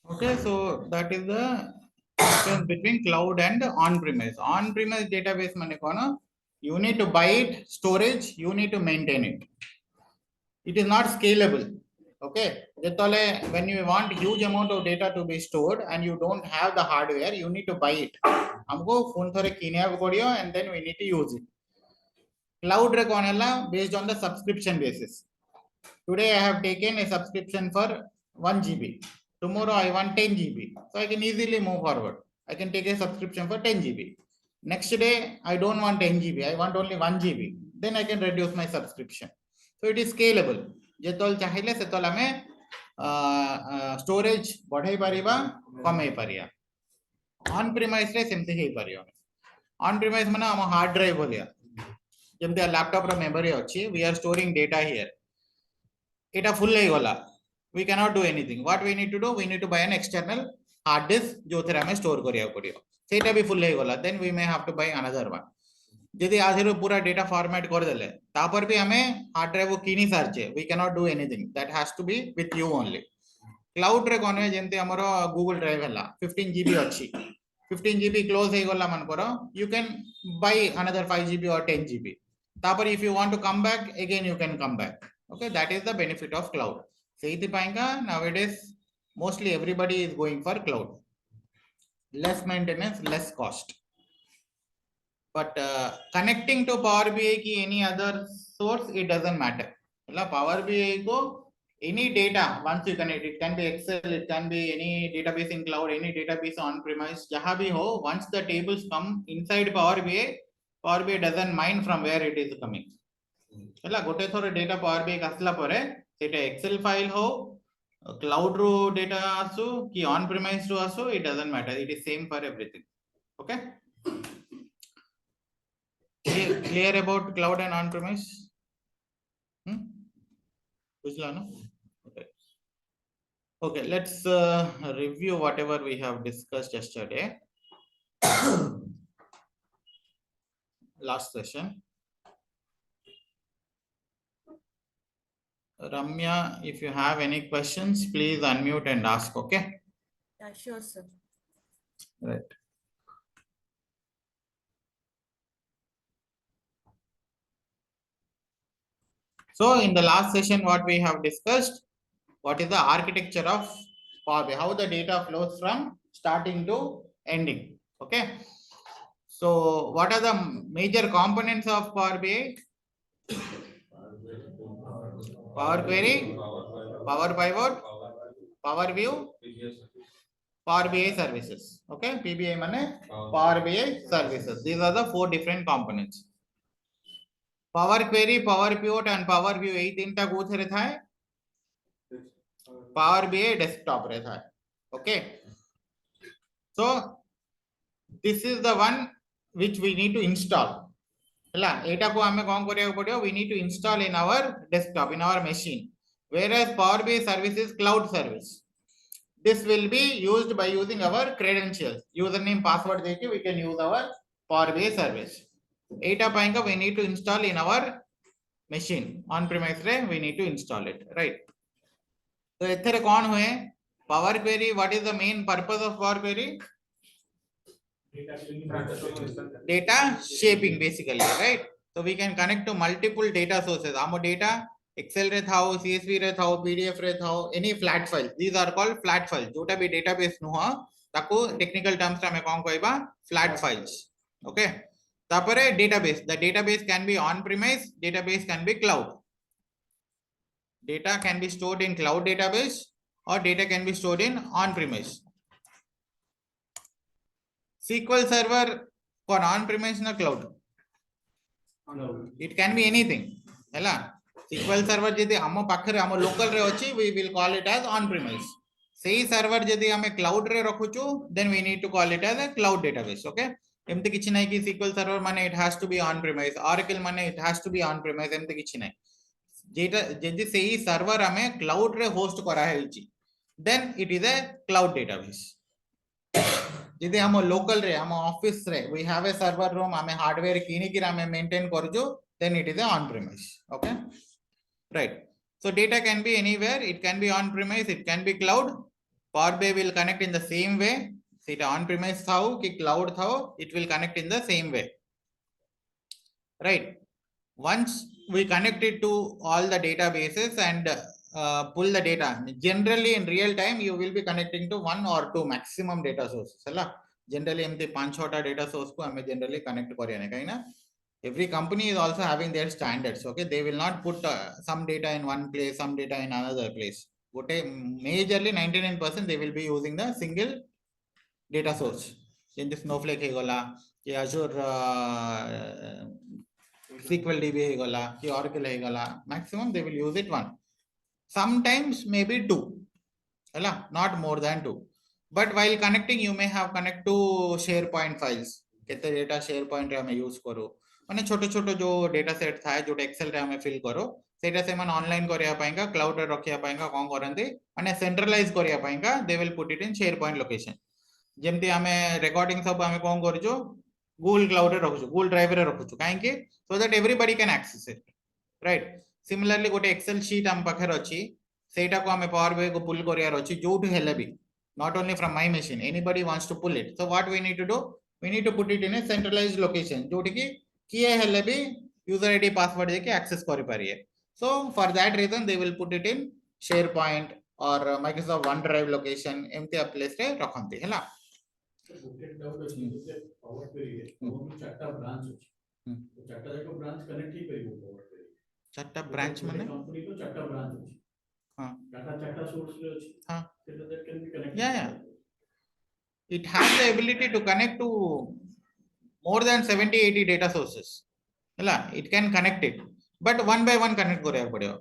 Okay, so that is the difference between cloud and on-premise. On-premise database mane kono, you need to buy it, storage, you need to maintain it. It is not scalable. Okay, when you want huge amount of data to be stored and you don't have the hardware, you need to buy it. हमको phone थोड़े किने पड़ियो and then we need to use it. Cloud रे कोन है based on the subscription basis. Today I have taken a subscription for 1 GB. Tomorrow I want 10 GB. So I can easily move forward. I can take a subscription for 10 GB. Next day I don't want 10 GB. I want only 1 GB. Then I can reduce my subscription. So it is scalable. ଯେତେବେଳେ ଚାହିଁଲେ ସେତେବେଳେ ଆମେ storage बढ़ाई परिबा कमाई परिया. On premise रे सेमते ही परियो. On premise माने हम hard drive बोलिया. जेमते laptop रो memory अच्छी. We are storing data here. It full gala. We cannot do anything. What we need to do? We need to buy an external hard disk जो there हमें store करिया पड़ियो. सेटा भी full गला. Then we may have to buy another one. यदि आज रो पूरा data format कर देले, तापर भी हमें hard drive वो किनी सारचे. We cannot do anything. That has to be with you only. Cloud रे कोने जेंते हमारो Google Drive है ला. 15 GB अच्छी. 15 GB close है गला मन करो. You can buy another 5 GB or 10 GB. तापर if you want to come back again, you can come back. Okay, that is the benefit of cloud. Nowadays mostly everybody is going for cloud. Less maintenance, less cost. But connecting to Power BI ki any other source, it doesn't matter. Power BI go any data once you connect, it can be Excel, it can be any database in cloud, any database on premise. Jaha bhi ho, once the tables come inside Power BI doesn't mind from where it is coming. गोटे थोड़े data power BI आसला परे सेटा Excel file हो cloud रो data आसु कि on premise रो आसु it doesn't matter it is same for everything okay clear about cloud and on premise बुझला ना okay let's review whatever we have discussed yesterday last session. Ramya, if you have any questions, please unmute and ask, okay? Yeah, sure, sir. Right. So in the last session, what we have discussed, what is the architecture of Power BI, how the data flows from starting to ending, okay? So what are the major components of Power BI? Power Query, Power Pivot, Power View, Power BI services. Okay, PBI mane Power BI services. These are the 4 different components. Power Query, Power Pivot and Power View यही तीनटा कोथे रहता है Power BI desktop रहता है. Okay, so this is the one which we need to install. ହେଲା एटा को हमें कौन करिया पड़ियो we need to install in our desktop in our machine, whereas Power BI service is cloud service. This will be used by using our credentials, username password देके we can use our Power BI service. Etah पाएंगा we need to install in our machine on premise रे we need to install it, right? तो इधर कौन हुए Power Query? What is the main purpose of Power Query? Data shaping basically, right? So we can connect to multiple data sources. Our data Excel रे थाओ, CSV रे थाओ, PDF रे थाओ, any flat file. These are called flat files. जोटा भी database नुहा ताको technical terms रा में कौन कहबा flat files. Okay. तापरे database. The database can be on premise. Database can be cloud. Data can be stored in cloud database or data can be stored in on premise. SQL Server for on premise na cloud. It can be anything. Hela SQL Server जदि आमो पाखरे आमो local रे अछि, we will call it as on premise. सेही server जदि आमे cloud रे रखुचु, then we need to call it as a cloud database. Okay. एमते किछि नै कि SQL Server माने it has to be on premise, Oracle माने it has to be on premise, एमते किछि नै. जेटा जदि सेही server आमे cloud रे host करा हेछि, then it is a cloud database. यदि हम local रे हम office रे we have a server room, हमें hardware किनी कि हमें maintain करजो, then it is a on premise. Okay, right? So data can be anywhere. It can be on premise, it can be cloud. Power BI will connect in the same way. It on premise thao ki cloud thao, it will connect in the same way, right? Once we connect it to all the databases and pull the data, generally in real time you will be connecting to one or two maximum data sources hela. Generally emti 5-6 data source ko ame generally connect kariyane kaina. Every company is also having their standards. Okay, they will not put some data in one place, some data in another place. Majorly 99% they will be using the single data source. In this Snowflake ହେଇଗଲା କି Azure SQL DB ହେଇଗଲା କି Oracle ହେଇଗଲା, maximum they will use it one. Sometimes maybe two, hela, not more than two. But while connecting you may have connect to SharePoint files. केते data SharePoint रे हमें use करो, माने छोटे छोटे जो data set थाए जो Excel रे हमें fill करो सेटा से मन online करिया पाएंगा, cloud रे रखिया पाएंगा, कौन करंती माने centralize करिया पाएंगा, they will put it in SharePoint location. जेमती हमें recording सब हमें कौन करिजो Google Cloud रे रखुछु, Google Drive रे रखुछु, काहे कि so that everybody can access it, right? Similarly गोटे Excel sheet हम पाखर अछि सेटा को हमें Power BI को pull करियार अछि जोठु हेले भी, not only from my machine, anybody wants to pull it. So what we need to do, we need to put it in a centralized location जोठी की किए हेले भी user ID password देके access करि पारिए. So for that reason they will put it in SharePoint or Microsoft OneDrive location एमती place रे रखंती हैला. Power query रे चारटा ब्रांच अछि, तो चारटा जाको ब्रांच कनेक्ट ही करिवो पावर क्वेरी. चारटा ब्रांच माने कंपनी को चारटा ब्रांच अछि, हां चारटा सोर्स रे अछि, हां so that can be connected. Yeah, it has the ability to connect to more than 70-80 data sources hela. It can connect it, but one by one connect करिया पड़ियो.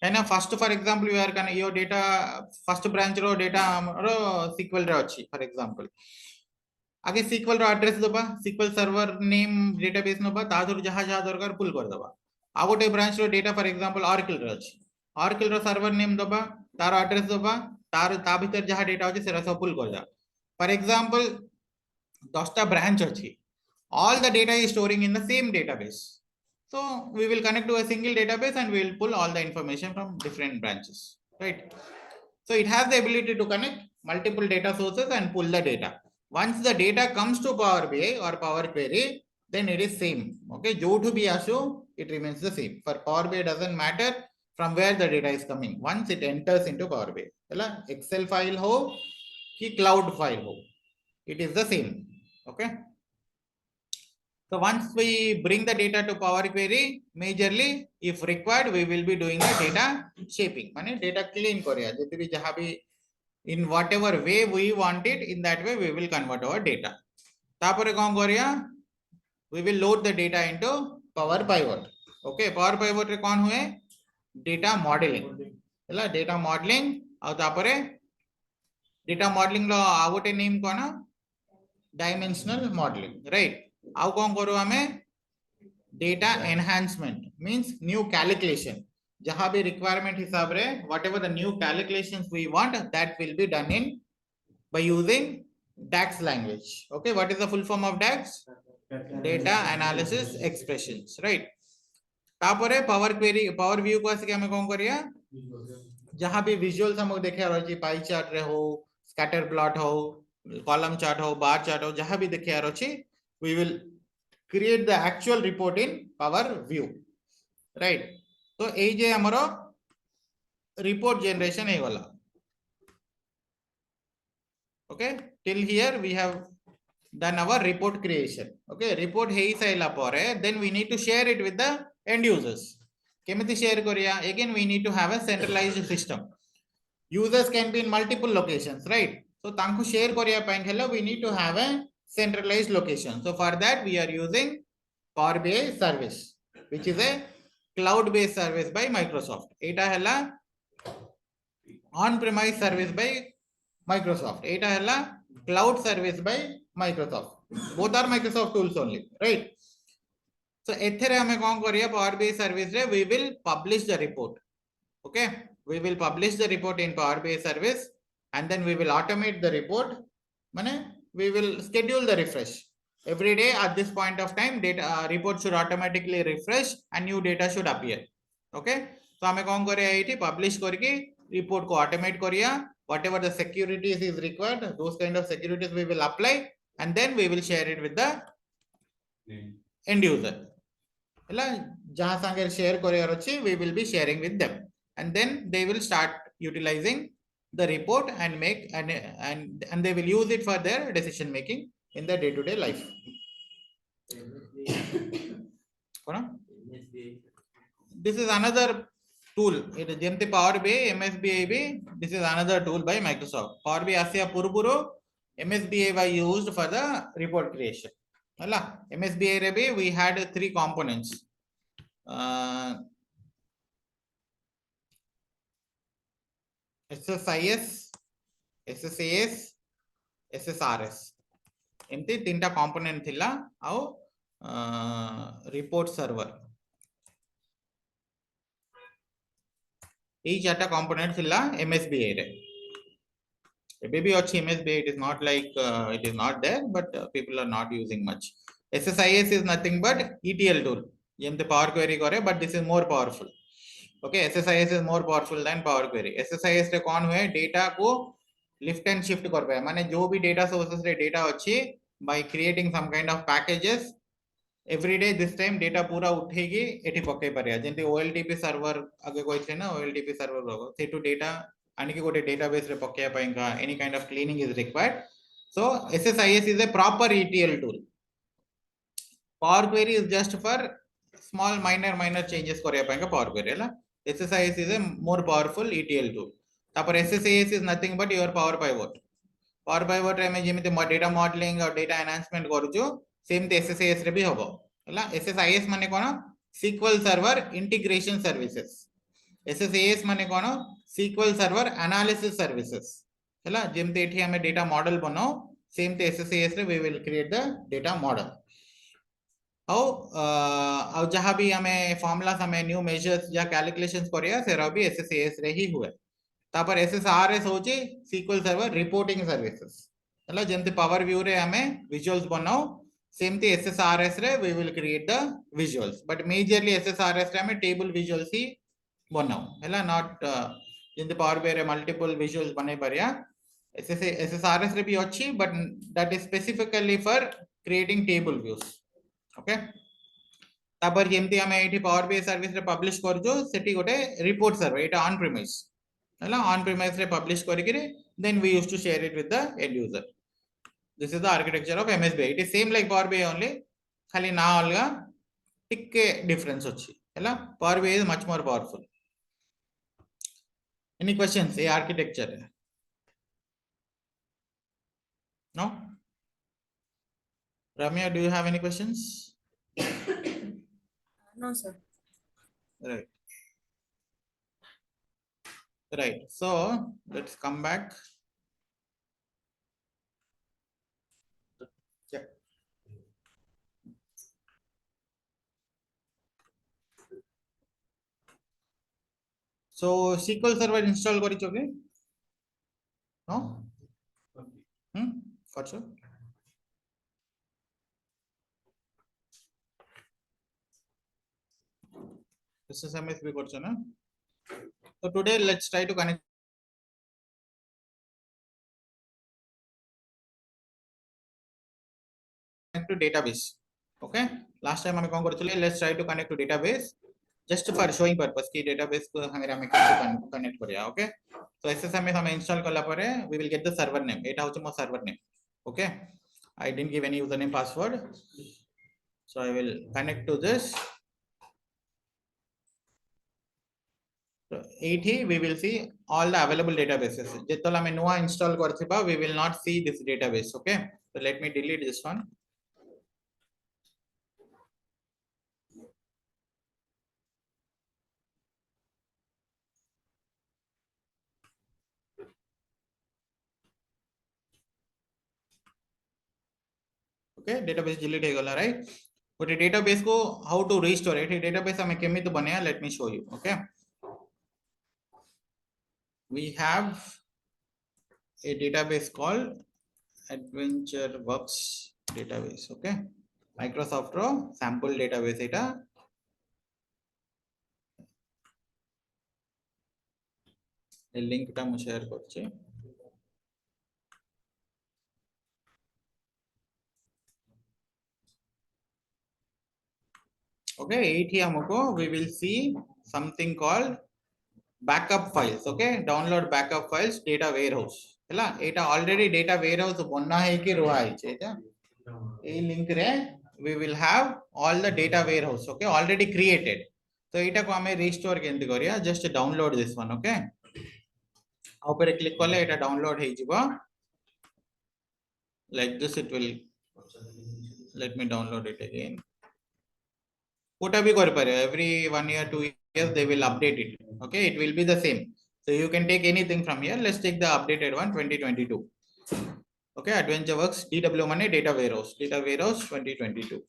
And first for example you are your data first branch row data row SQL रे अछि for example. आगे SQL रो address दबा, SQL server name database नबा तादर जहा जहा दरकार पुल कर दबा. आ गोटे branch row data for example Oracle रे अछि, Oracle रो server name दबा, तार address दबा, तार ता भीतर जहा data अछि सेरा सब पुल कर जा. For example 10टा branch अछि, all the data is storing in the same database. So we will connect to a single database and we will pull all the information from different branches, right? So it has the ability to connect multiple data sources and pull the data. Once the data comes to Power BI or Power Query, then it is same. Okay, jo to be asu, it remains the same. For Power BI doesn't matter from where the data is coming. Once it enters into Power BI, Excel file ho ki cloud file ho, it is the same. Okay. So once we bring the data to Power Query, majorly, if required, we will be doing the data shaping. Mane data clean korea. In whatever way we want it, in that way we will convert our data. Tapore kon korea? We will load the data into Power Pivot. Okay, Power Pivot re kon hue? Data modeling. Data modeling. Aur tapore data modeling lo agote name kona? Dimensional modeling, right? How कौन करो हमें data enhancement means new calculation. जहाँ भी requirement हिसाब रे whatever the new calculations we want, that will be done in by using DAX language. Okay, what is the full form of DAX? Data analysis expressions, right? तापरे Power Query Power View को ऐसे क्या हमें कौन करिया? जहाँ भी visuals हमको देखे आ रही pie chart रे हो, scatter plot हो, column chart हो, bar chart हो, जहाँ भी देखे आ रही, we will create the actual report in Power View, right? So ये जे हमारा report generation है वाला. Okay, till here we have done our report creation. Okay, report है साइला परे, then we need to share it with the end users. केमिति share करिया? Again we need to have a centralized system. Users can be in multiple locations, right? So तांको share करिया पाएंगे we need to have a centralized location. So for that we are using Power BI service, which is a cloud-based service by Microsoft. Eta hella on-premise service by Microsoft. Eta hella cloud service by Microsoft. Both are Microsoft tools only, right? So ethere hame kaun kariya Power BI service re we will publish the report. Okay, we will publish the report in Power BI service and then we will automate the report. Mane we will schedule the refresh. Every day at this point of time, data report should automatically refresh and new data should appear. Okay, so हमें कौन करिया ये publish करके report को automate करिया whatever the securities is required, those kind of securities we will apply, and then we will share it with the end user. ହେଲା ଯାହା ସାଙ୍ଗରେ share କରିବାର ଅଛି, we will be sharing with them, and then they will start utilizing the report and make and they will use it for their decision making in their day to day life. This is another tool. It is jemti Power BI, MSBI be, this is another tool by Microsoft. Power BI asiya purupuru MSBI was used for the report creation. Hala MSBI re be we had 3 components. SSIS, SSAS, SSRS. एमती 3टा component थिला आउ report server. এই 4टा component थिला MSBI रे. Maybe MSBI, it is not like it is not there, but people are not using much. SSIS is nothing but ETL tool. The Power Query करे, but this is more powerful. Okay, SSIS is more powerful than Power Query. SSIS रे कौन हुए data को lift and shift कर पाए. माने जो भी data sources रे data अच्छी by creating some kind of packages. Every day this time data पूरा उठेगी एटी पके परिया. जैसे OLTP server आगे कोई थे ना OLTP server होगा. से तो data and गोटे database रे पके पाएंगा. Any kind of cleaning is required. So SSIS is a proper ETL tool. Power Query is just for small minor changes करे पाएंगा Power Query La. SSIS is a more powerful ETL tool. तापर SSAS is nothing but your Power Pivot. Power Pivot रे में जेमिति data modeling और data enhancement करूचो same ते SSAS रे भी होबो. हला SSIS माने कोन SQL Server Integration Services. SSAS माने कोन SQL Server Analysis Services. हला जेमिति एठी हमें data model बनाओ सेम ते SSAS रे we will create the data model. और जहाँ भी हमें formulas हमें new measures या calculations करिया सेरा भी SSAS रे ही हुए. तापर SSRS होची SQL Server Reporting Services. हला जेमिति Power View रे हमें visuals बनाओ सेम ते SSRS रे we will create the visuals, but majorly SSRS रे हमें table visuals ही बनाओ. हला not जेमिति Power BI रे multiple visuals बने परिया. SSRS रे भी अच्छी, but that is specifically for creating table views. Okay. तापर जेमिति हमें एठी Power BI service रे publish करजो सेठी गोटे report server Etah on premise. हला on premise रे publish करिकरी then we used to share it with the end user. This is the architecture of MSBI. It is same like Power BI only. खाली ना अलगा टिके difference होची. हला Power BI is much more powerful. Any questions? A architecture. No? Ramya, do you have any questions? No, sir. Right. Right. So let's come back. Yeah. So SQL Server install koricho ke? No? For sure. SSMS भी करछो ना? So today let's try to connect to database. Okay. Last time हमें कौन करछले? Let's try to connect to database just for showing purpose कि database को हमें कैसे connect करिया. Okay. So SSMS हमें install करला परे we will get the server name. एटा होचे मो server name. Okay. I didn't give any username password. So I will connect to this. So we will see all the available databases. Jettola hame nuwa install karthiba we will not see this database. Okay. So let me delete this one. Okay, database delete हो गला, right? But a database को how to restore it? Database हमें केमिति बनेया? Let me show you. Okay. We have a database called AdventureWorks database. Okay. Microsoft row sample database Etah link टा मु share करछी. Okay, एठी हमको we will see something called backup files. Okay, download backup files data warehouse ହେଲା एटा already data warehouse बन्ना है कि रुआ है एटा ए लिंक रे we will have all the data warehouse. Okay, already created. तो एटा को हमें restore केंति करिया, just download this one. Okay, ऊपर क्लिक कले एटा download है जिबा like this. It will, let me download it again. Kota भी कर पारे, every 1 year 2 years they will update it. Okay, it will be the same, so you can take anything from here. Let's take the updated one 2022. Okay, adventure works dw money data warehouse 2022.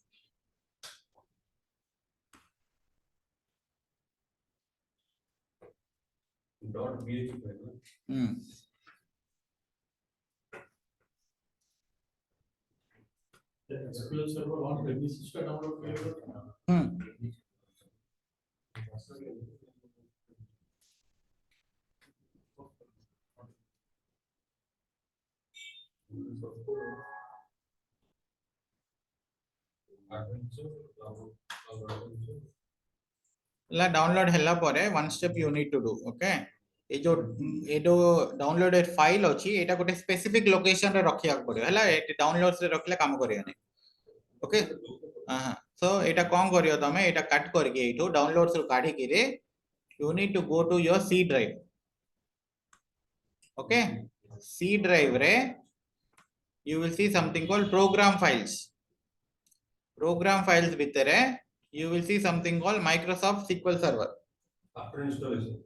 SQL Server on premises का download करेगा। ला download हैला परे one step you need to do. Okay, ये जो downloaded file अछि एटा गोटे specific location रे रखिया पड़े हैला. ए डाउनलोड्स रे रखले काम करियो नै. ओके, हां, सो एटा कोन करियो तमे, एटा कट करके एठो डाउनलोड्स रो काढी के रे you need to go to your C drive. Okay, C drive re you will see something called program files. Program files bhitere you will see something called Microsoft SQL Server. After installation.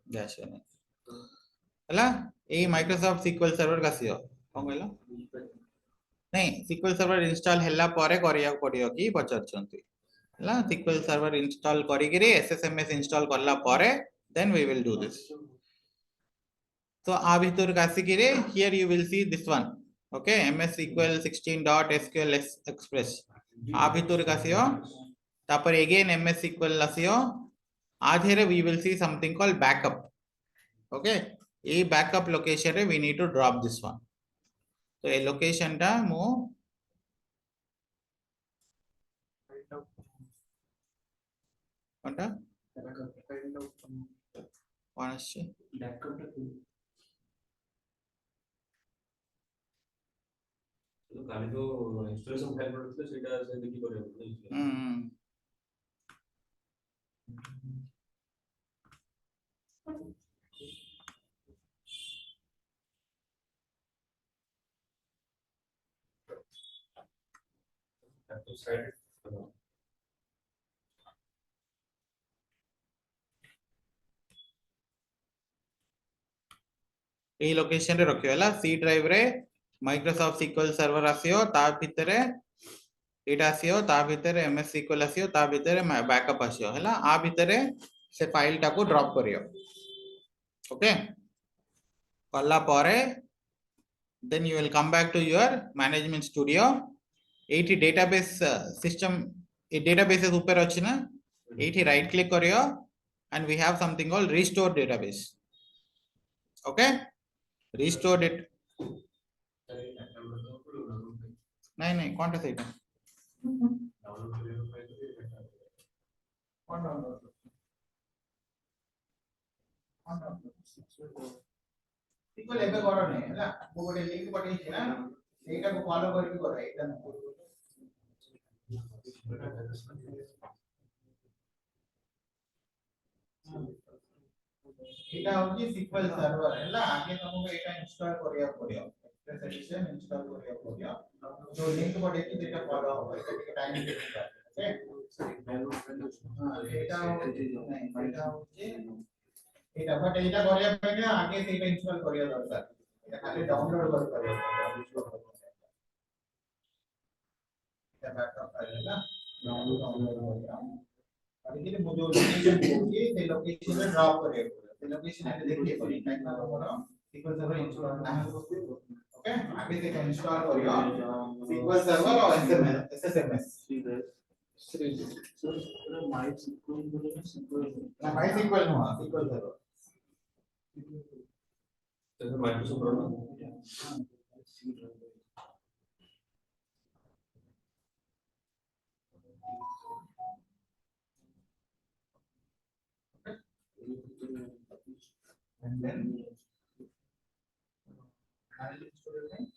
That's it. हला ए Microsoft SQL Server Casio कोन कहला नहीं, SQL Server install हैला परे करिया पड़ियो कि पचरचंती हला. SQL Server install करी के रे SSMS install करला परे then we will do this. So आ भितर कासी के रे here you will see this one. Okay, MS SQL 16.SQL Express आ भितर कासियो तापर again MS SQL लासियो आधेरे we will see something called backup. Okay, A backup location रे we need to drop this one. तो ए location टा मो कोनटा कोन आछे Backup टा तो खाली तो इंस्टॉलेशन फाइल पड़ते सेटा से देखि करियो. तो साइड ए लोकेशन रे रखियो हला. C drive रे Microsoft SQL Server आसियो, ता भितरे एटा आसियो, ता भितरे MS SQL आसियो, ता भितरे बैकअप आसियो हला. आ भितरे से फाइल टा को ड्रॉप करियो. ओके, कल्ला परे then you will come back to your management studio. एठी database system ए database ऊपर अछि ना, एठी राइट क्लिक करियो and we have something called restore database. Okay, restore it. नहीं नहीं कौन सा सही था इक्वल एबे करो नहीं हैला. वो गोटे लिंक पठै छी ना, एटा को फॉलो करके करो. एटा न एटा होची SQL सर्वर हैला. आगे तुमको एटा इंस्टॉल करिया पड़ियो, एक्सप्रेस एडिशन इंस्टॉल करिया पड़ियो. जो लिंक पठै छी एटा फॉलो हो, एटा के टाइम टेकिंग. ओके, हां एटा होची नहीं, एटा होची एटा बट एटा करिया पड़ियो. आगे सेटा इंस्टॉल करिया दरकार. एटा खाली डाउनलोड कर करियो. एटा बैकअप फाइल हैला डाउनलोड करियो. अभी के जो लोकेशन होगी ते लोकेशन में ड्रॉप करेगा. ते लोकेशन है देखिए पड़ी टाइप का मोर SQL सर्वर इंस्टॉल ना है. ओके, आगे से इंस्टॉल करियो SQL सर्वर और SSMS. Sir my SQL no SQL server तो Microsoft program. and then managing student name.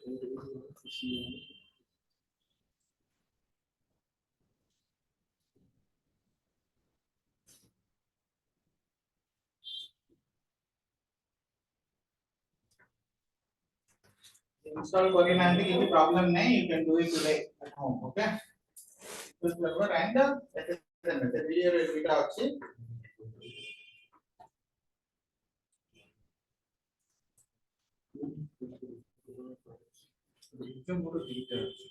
Install କରିନାହାନ୍ତି କିଛି problem ନାହିଁ, you can do it today at home. Okay, SQL Server and SSMS video ଦୁଇଟା ଅଛି। ମୋର ଦୁଇଟା ଅଛି।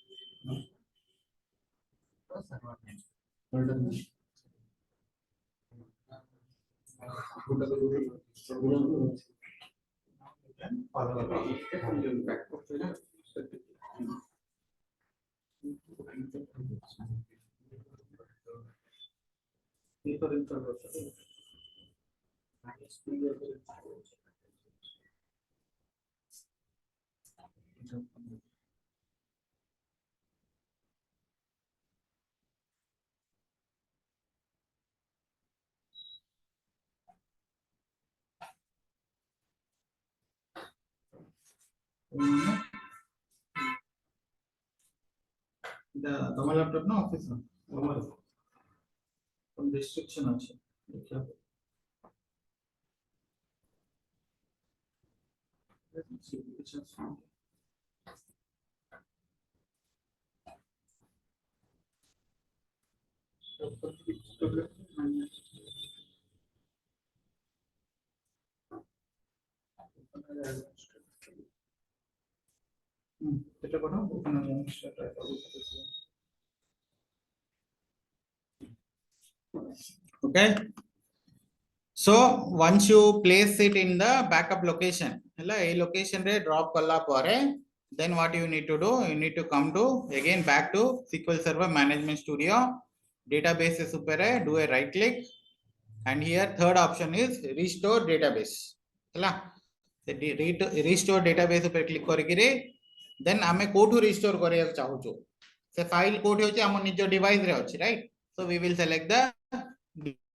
ତମ ଲ୍ୟାପଟପ୍ ନା ଅଫିସ୍ ର ତମର ରେଷ୍ଟ୍ରିକ୍ସନ୍ ଅଛି ଦେଖିବା। এটা কথা ওখানে okay, so once you place it in the backup location hela a location re drop kala pore, then what you need to do, you need to come to again back to SQL Server Management Studio, databases upare do a right click, and here third option is restore database hela restore database upare click karikire, then ame kotu restore kariya chahuchu se file कोठी होची हम निज device रे अछि, right? So we will select the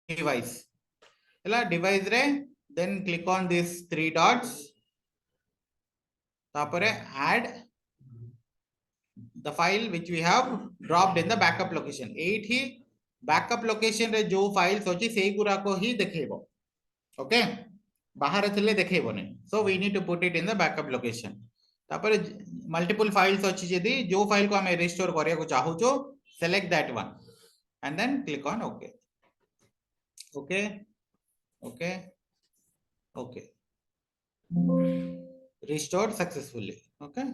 device hela device re, then click on these three dots, tapare add the file which we have dropped in the backup location। एठी backup location रे जो files होची सेही गुरा को ही देखेबो, okay? बाहर थिले देखेबो नै, so we need to put it in the backup location। तापर multiple files अछि जदी जो फाइल को हमें रिस्टोर करिया को चाहू छो, select that one and then click on okay, okay, okay, okay, restored successfully। okay,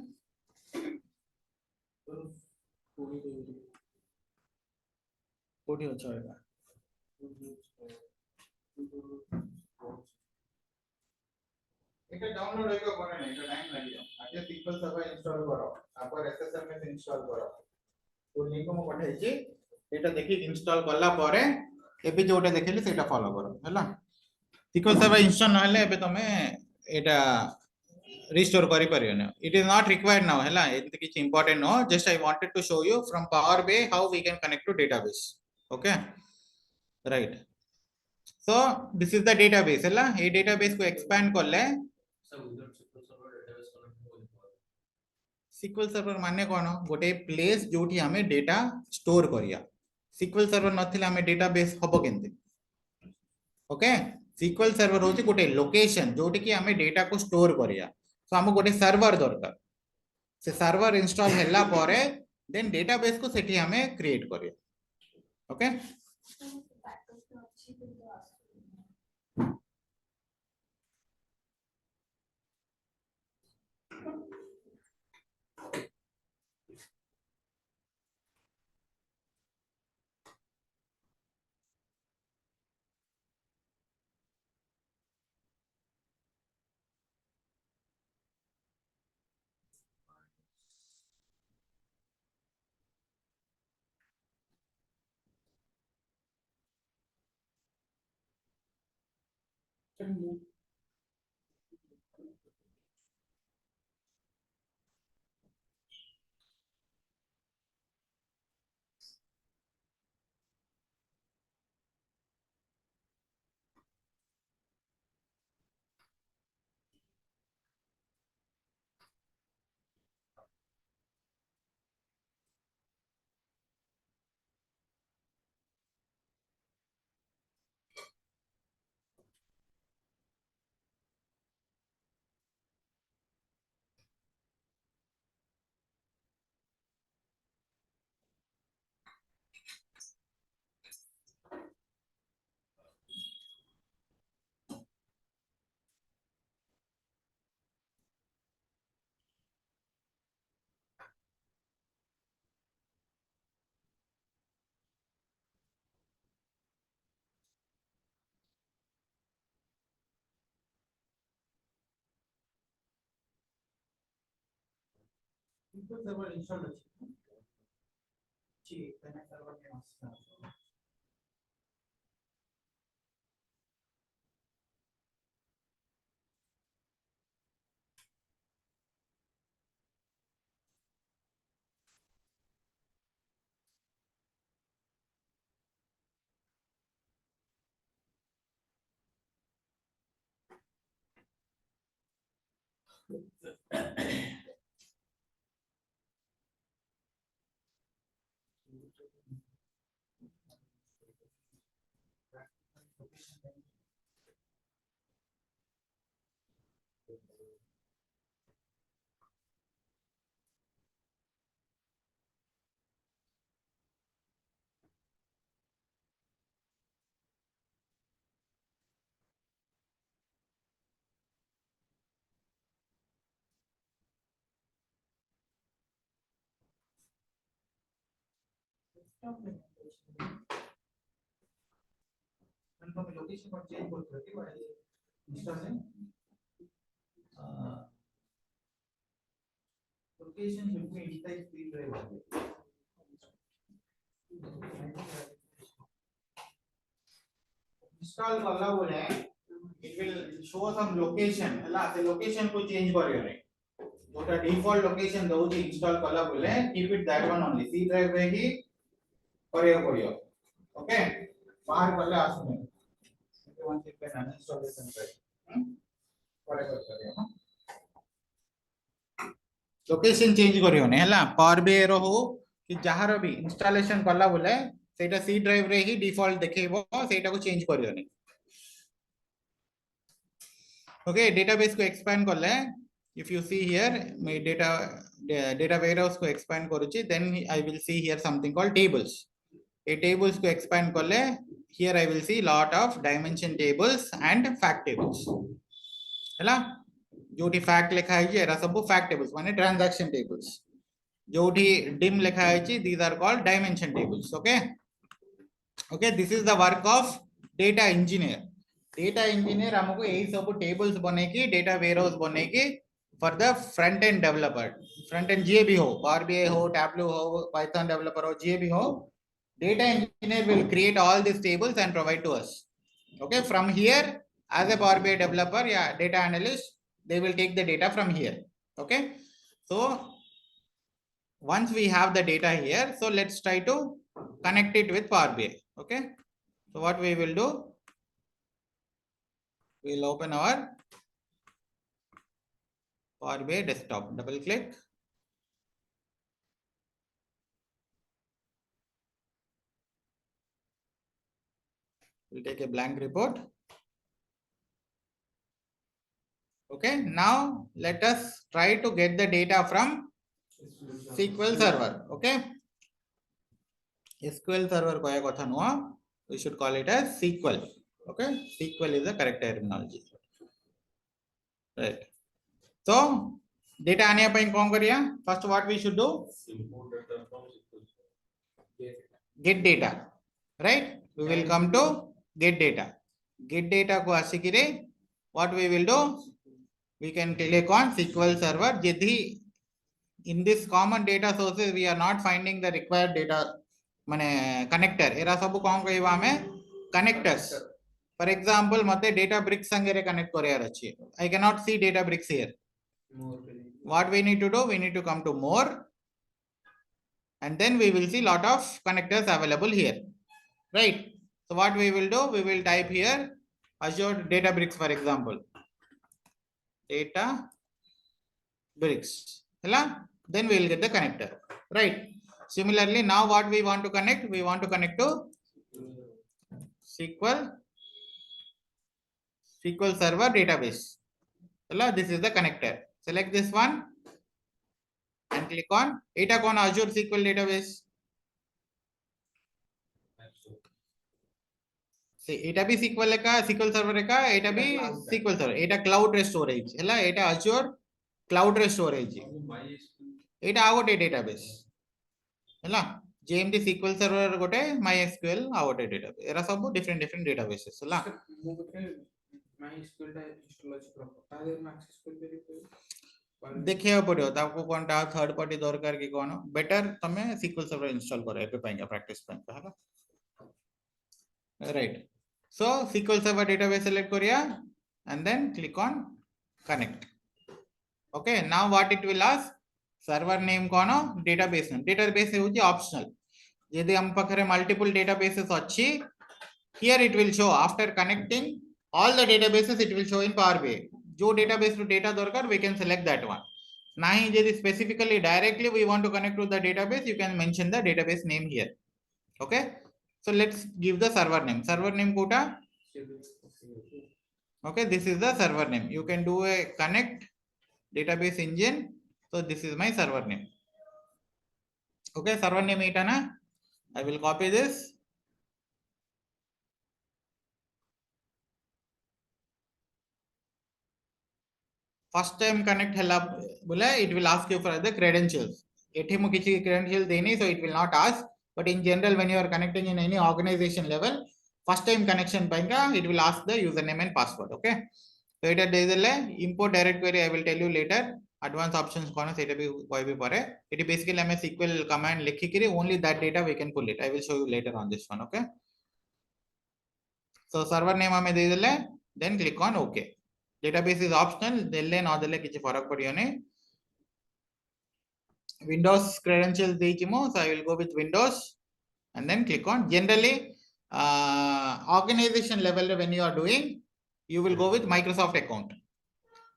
कोठी अच्छा होगा এটা ডাউনলোড হইতো করে না, এটা টাইম লাগিব। আগে SQL Server ইনস্টল করো, তারপর SSMS ইনস্টল করো। তো লিংক মো পঠাইছি, এটা দেখি ইনস্টল করলা পরে এবে যেটা দেখিলি সেটা ফলো করো ହେଲା। SQL Server ইনস্টল না হলে এবে তুমি এটা রিস্টোর করি পারিও না। It is not required now ହେଲା, এতে কিছু ইম্পর্টেন্ট নো, just I wanted to show you from Power BI how we can connect to database. Okay, right. So this is the database ହେଲା, এই ডেটাবেস को एक्सपैंड করলে SQL Server माने कोन, गोटे प्लेस जोठी हमें डेटा स्टोर करिया। SQL Server नथिले हमें database हबो केनते, ओके? SQL Server होची गोटे लोकेशन जोठी कि हमें डेटा को स्टोर करिया, सो हम गोटे सर्वर दरकार, से सर्वर इंस्टॉल हैला परे देन डेटाबेस को सेठी हमें क्रिएट करिया। ओके, SQL Server installed ଅଛି କାହିଁକି server name ଆସିଲା कन्फर्म लोकेशन पर चेंज करते हैं वाले इंस्टा में लोकेशन में इंस्टा स्पीड ड्राइव वाले इंस्टॉल करला बोले it will show some location हला से लोकेशन को चेंज करियो नहीं जोटा डिफॉल्ट लोकेशन दउची इंस्टॉल करला बोले keep it that one only C drive रे ही करियो करियो ओके बाहर करले आसुने वन चेक पे अनइंस्टॉलेशन पे करे करियो लोकेशन चेंज करियो नहीं हला पावर बी रो हो कि जहार भी इंस्टॉलेशन करला बोले सेटा सी ड्राइव रे ही डिफॉल्ट देखेबो सेटा को चेंज करियो नहीं ओके डेटाबेस को एक्सपैंड करले if you see here my data warehouse को expand करूची then I will see here something called tables a tables को expand करले here I will see lot of dimension tables and fact tables हैला जोटी fact लिखा है era सब fact tables माने transaction tables जोटी dim लिखा है these are called dimension tables okay okay this is the work of data engineer हमको यही सब tables बने की data warehouse बने की for the front end developer front end GA भी हो Power BI हो Tableau हो Python developer हो GA भी हो data engineer will create all these tables and provide to us okay from here as a Power BI developer yeah data analyst they will take the data from here okay so once we have the data here so let's try to connect it with Power BI okay so what we will do we'll open our Power BI desktop double click we'll take a blank report okay now let us try to get the data from SQL Server okay SQL Server कोया कथा नुआ we should call it as SQL okay SQL is the correct terminology right so data आने पे कौन करिया first what we should do get data right we will come to get data को आसी किरे what we will do we can click on SQL Server यदि in this common data sources we are not finding the required data माने connector era सब कौन कहिबा हमें connectors for example मते Databricks संगे connect करियार अछि I cannot see Databricks here what we need to do we need to come to more and then we will see lot of connectors available here right so what we will do we will type here Azure Databricks for example Databricks hela then we will get the connector right similarly now what we want to connect we want to connect to SQL Server database hela this is the connector select this one and click on eta kon Azure SQL database see eta bhi SQL Server ka eta bhi SQL Server eta cloud storage hela eta Azure cloud storage eta agote database hela JMD SQL Server gote MySQL agote database era सब different databases hela MySQL ଟା install ଅଛି proper ତା ଦେହରେ access କରିପାରିବେ देखिए पड़ो ताको कोन टा थर्ड पार्टी दरकार कि कोन बेटर तमे SQL सर्वर इंस्टॉल करो एपे पाइका प्रैक्टिस पाइका हला right. So SQL Server database select करिया and then click on connect. Okay, now what it will ask server name cone database name database होची optional यदि हम पाखरे multiple databases अच्छी here it will show after connecting all the databases it will show in Power BI जो database to data दरकार we can select that one नहीं यदि specifically directly we want to connect to the database you can mention the database name here. Okay, so let's give the server name kota. Okay, this is the server name. You can do a connect database engine. So this is my server name. Okay, server name itana. I will copy this. First time connect hela bole it will ask you for the credentials. एठी मु किसी credential देनी so it will not ask. But in general when you are connecting in any organization level, first time connection painka it will ask the username and password. Okay. So it is import direct query. I will tell you later. Advanced options kona seta bhi koi bhi pare. It is basically I'm a SQL command likhi kiri only that data we can pull it. I will show you later on this one. Okay. So server name ame de dele. Then click on OK. Database is optional. Delle no delle kichi farak padiyone. Windows credentials dechimo. So I will go with Windows and then click on generally organization level when you are doing you will go with Microsoft account.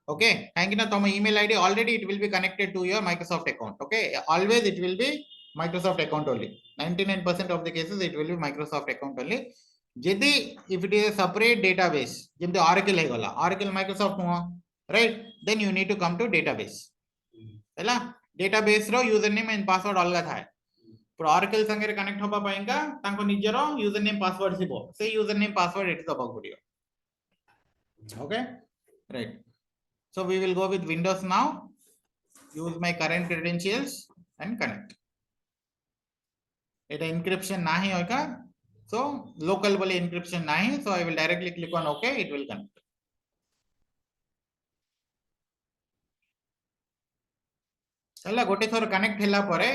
Okay, thank you. Now email ID already it will be connected to your Microsoft account. Okay, always it will be Microsoft account only. 99% of the cases it will be Microsoft account only. Jedi if it is a separate database jemte Oracle hai gala Oracle Microsoft no right, then you need to come to database hela database ro username and password alga thae पर Oracle संगे connect होबा पाइंगा तांको निजरो username password थिबो से username password eight दबा पड़ियो. Okay, right. So we will go with Windows now. Use my current credentials and connect. It encryption nahi hoga. So local bole encryption nahi. So I will directly click on OK. It will connect. चला गोटे थोर connect हेला परे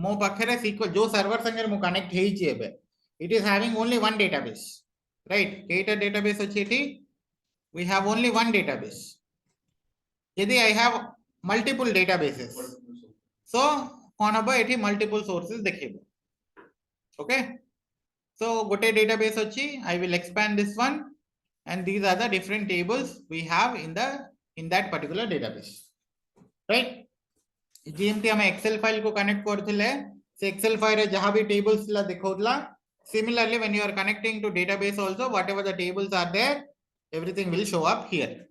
मो पाखरे SQL जो server संगे मो connect हेई छि एबे it is having only one database, right? केटा database अछि एठी we have only one database. यदि I have multiple databases so कोन हबो एठी multiple sources देखिबो. Okay, so gote database अछि I will expand this one and these are the different tables we have in that particular database, right? जेमती हम Excel file को connect करथिले से Excel file रे जहां भी टेबल्स ला देखौतला similarly when you are connecting to database also whatever the tables are there everything will show up here.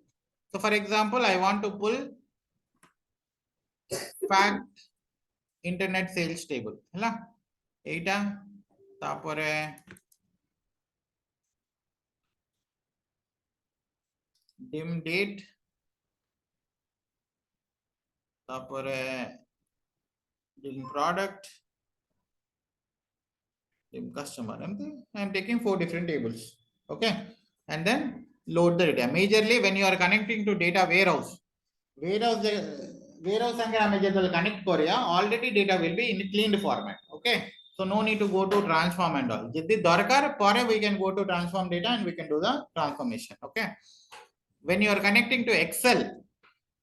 So for example I want to pull fact internet sales table hela eita tapore dim date tapore dim product dim customer. I am taking 4 different tables. Okay, and then load the data. Majorly when you are connecting to data warehouse संगे हमें जब connect करिया already data will be in cleaned format. Okay, so no need to go to transform and all. जदि दरकार परे we can go to transform data and we can do the transformation. Okay, when you are connecting to Excel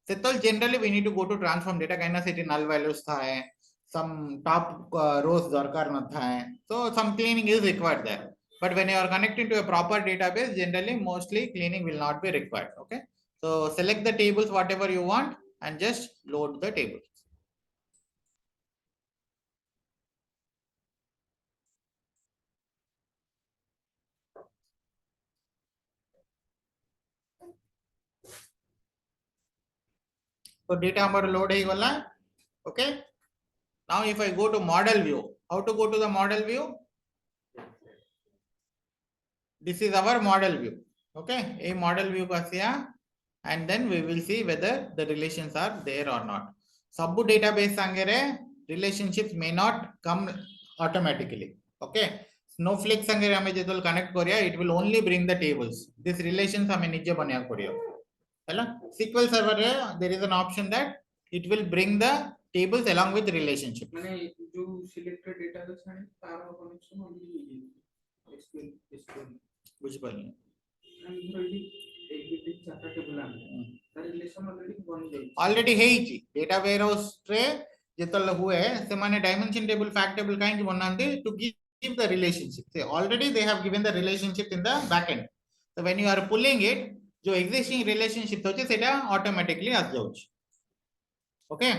settle generally we need to go to transform data kind of city null values thae some top rows darkar na thae so some cleaning is required there. But when you are connecting to a proper database generally mostly cleaning will not be required. Okay, so select the tables whatever you want and just load the tables. So data amar load hai gala. Okay, now if I go to model view, how to go to the model view? This is our model view. Okay, a model view kasya and then we will see whether the relations are there or not. Sub database sangere relationships may not come automatically. Okay, Snowflake sangere hame jedol connect koriya it will only bring the tables. This relations hame nije banaya koriya. Hela SQL Server there is an option that it will bring the tables along with relationship. माने जो selected data का छाने तार connection only SQL बुझ पाली and already एक chart table आने तार relation already बन जाई ऑलरेडी है ही डेटा वेयरहाउस रे जेतल हुए से माने डायमेंशन टेबल फैक्ट टेबल काहे कि बनांते टू गिव द रिलेशनशिप से already they have given the relationship in the back and so when you are pulling it जो existing relationship होचे सेटा automatically आस जाउछ ओके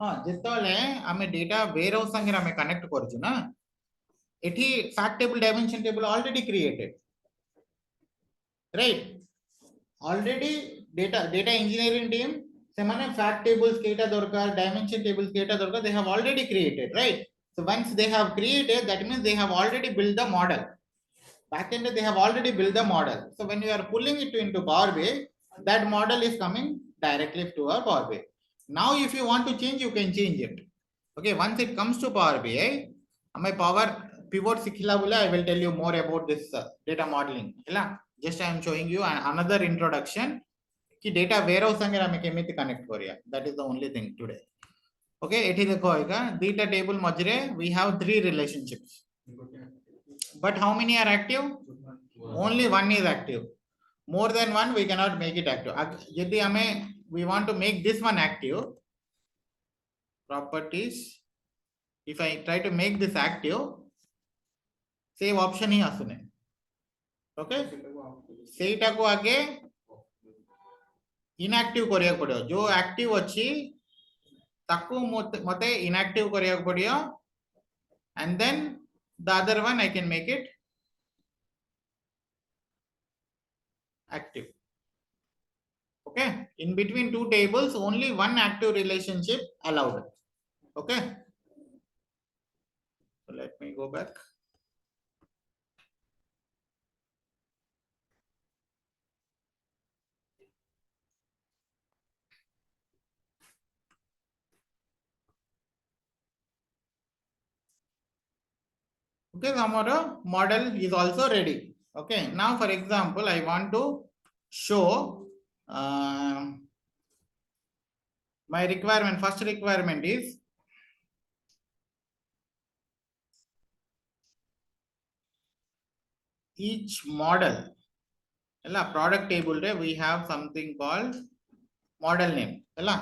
हां जेतले हमें डेटा वेयरहाउस संगे हमें कनेक्ट करछु ना एठी fact table dimension table already created right already data engineering team से माने फैक्ट टेबल्स केटा दरकार डायमेंशन टेबल्स केटा दरकार they have already created right so once they have created that means they have already built the model back end they have already built the model so when you are pulling it into Power BI that model is coming directly to our Power BI now if you want to change you can change it okay once it comes to Power BI my power pivot sikhila bola I will tell you more about this data modeling hela just I am showing you another introduction ki data warehouse sange ame kemiti connect koriya that is the only thing today okay एठी देखो आएगा data table मजरे we have 3 relationships but how many are active only one is active more than one we cannot make it active यदि हमें we want to make this one active properties if I try to make this active save option he आसुने okay सेटा को आगे inactive करिया पड़ो जो active अच्छी ताकू मते inactive करिया पड़ियो and then the other one I can make it active okay in between two tables only one active relationship allowed okay so let me go back okay our model is also ready okay now for example I want to show my requirement first requirement is each model ella product table re we have something called model name ella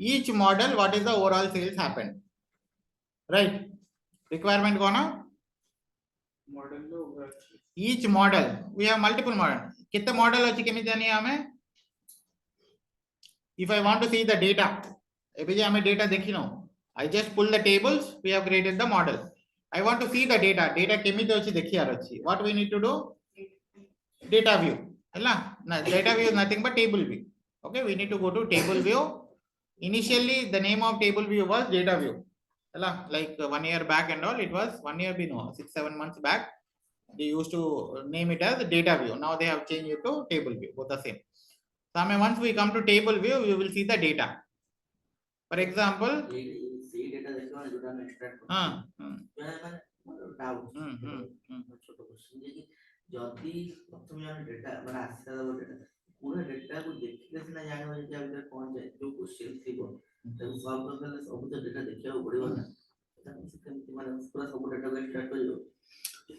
each model what is the overall sales happened right requirement kona model low each model we have multiple model कितने model अछि केमि जानी हमें if I want to see the data एबे जे हमें data देखिनो I just pull the tables we have created the model I want to see the data केमि तो अछि देखियार अछि what we need to do data view हला ना data view is nothing but table view okay we need to go to table view initially the name of table view was data view hela like 1 year back and all it was 1 year no 6-7 months back they used to name it as data view now they have changed it to table view both the same so once we come to table view we will see the data for example see data देखो ना जोटा में extract हां मतलब doubt छोटो question जे कि जदी प्रथम हम डेटा माने आसीता डेटा पूरा डेटा को देखिले सिना जाने हो जे भीतर कौन जाय जो क्वेश्चन थिबो तो सॉल्व करले सब डेटा देखिया पड़िबो ना माने पूरा सब डेटा को एक्सट्रैक्ट करियो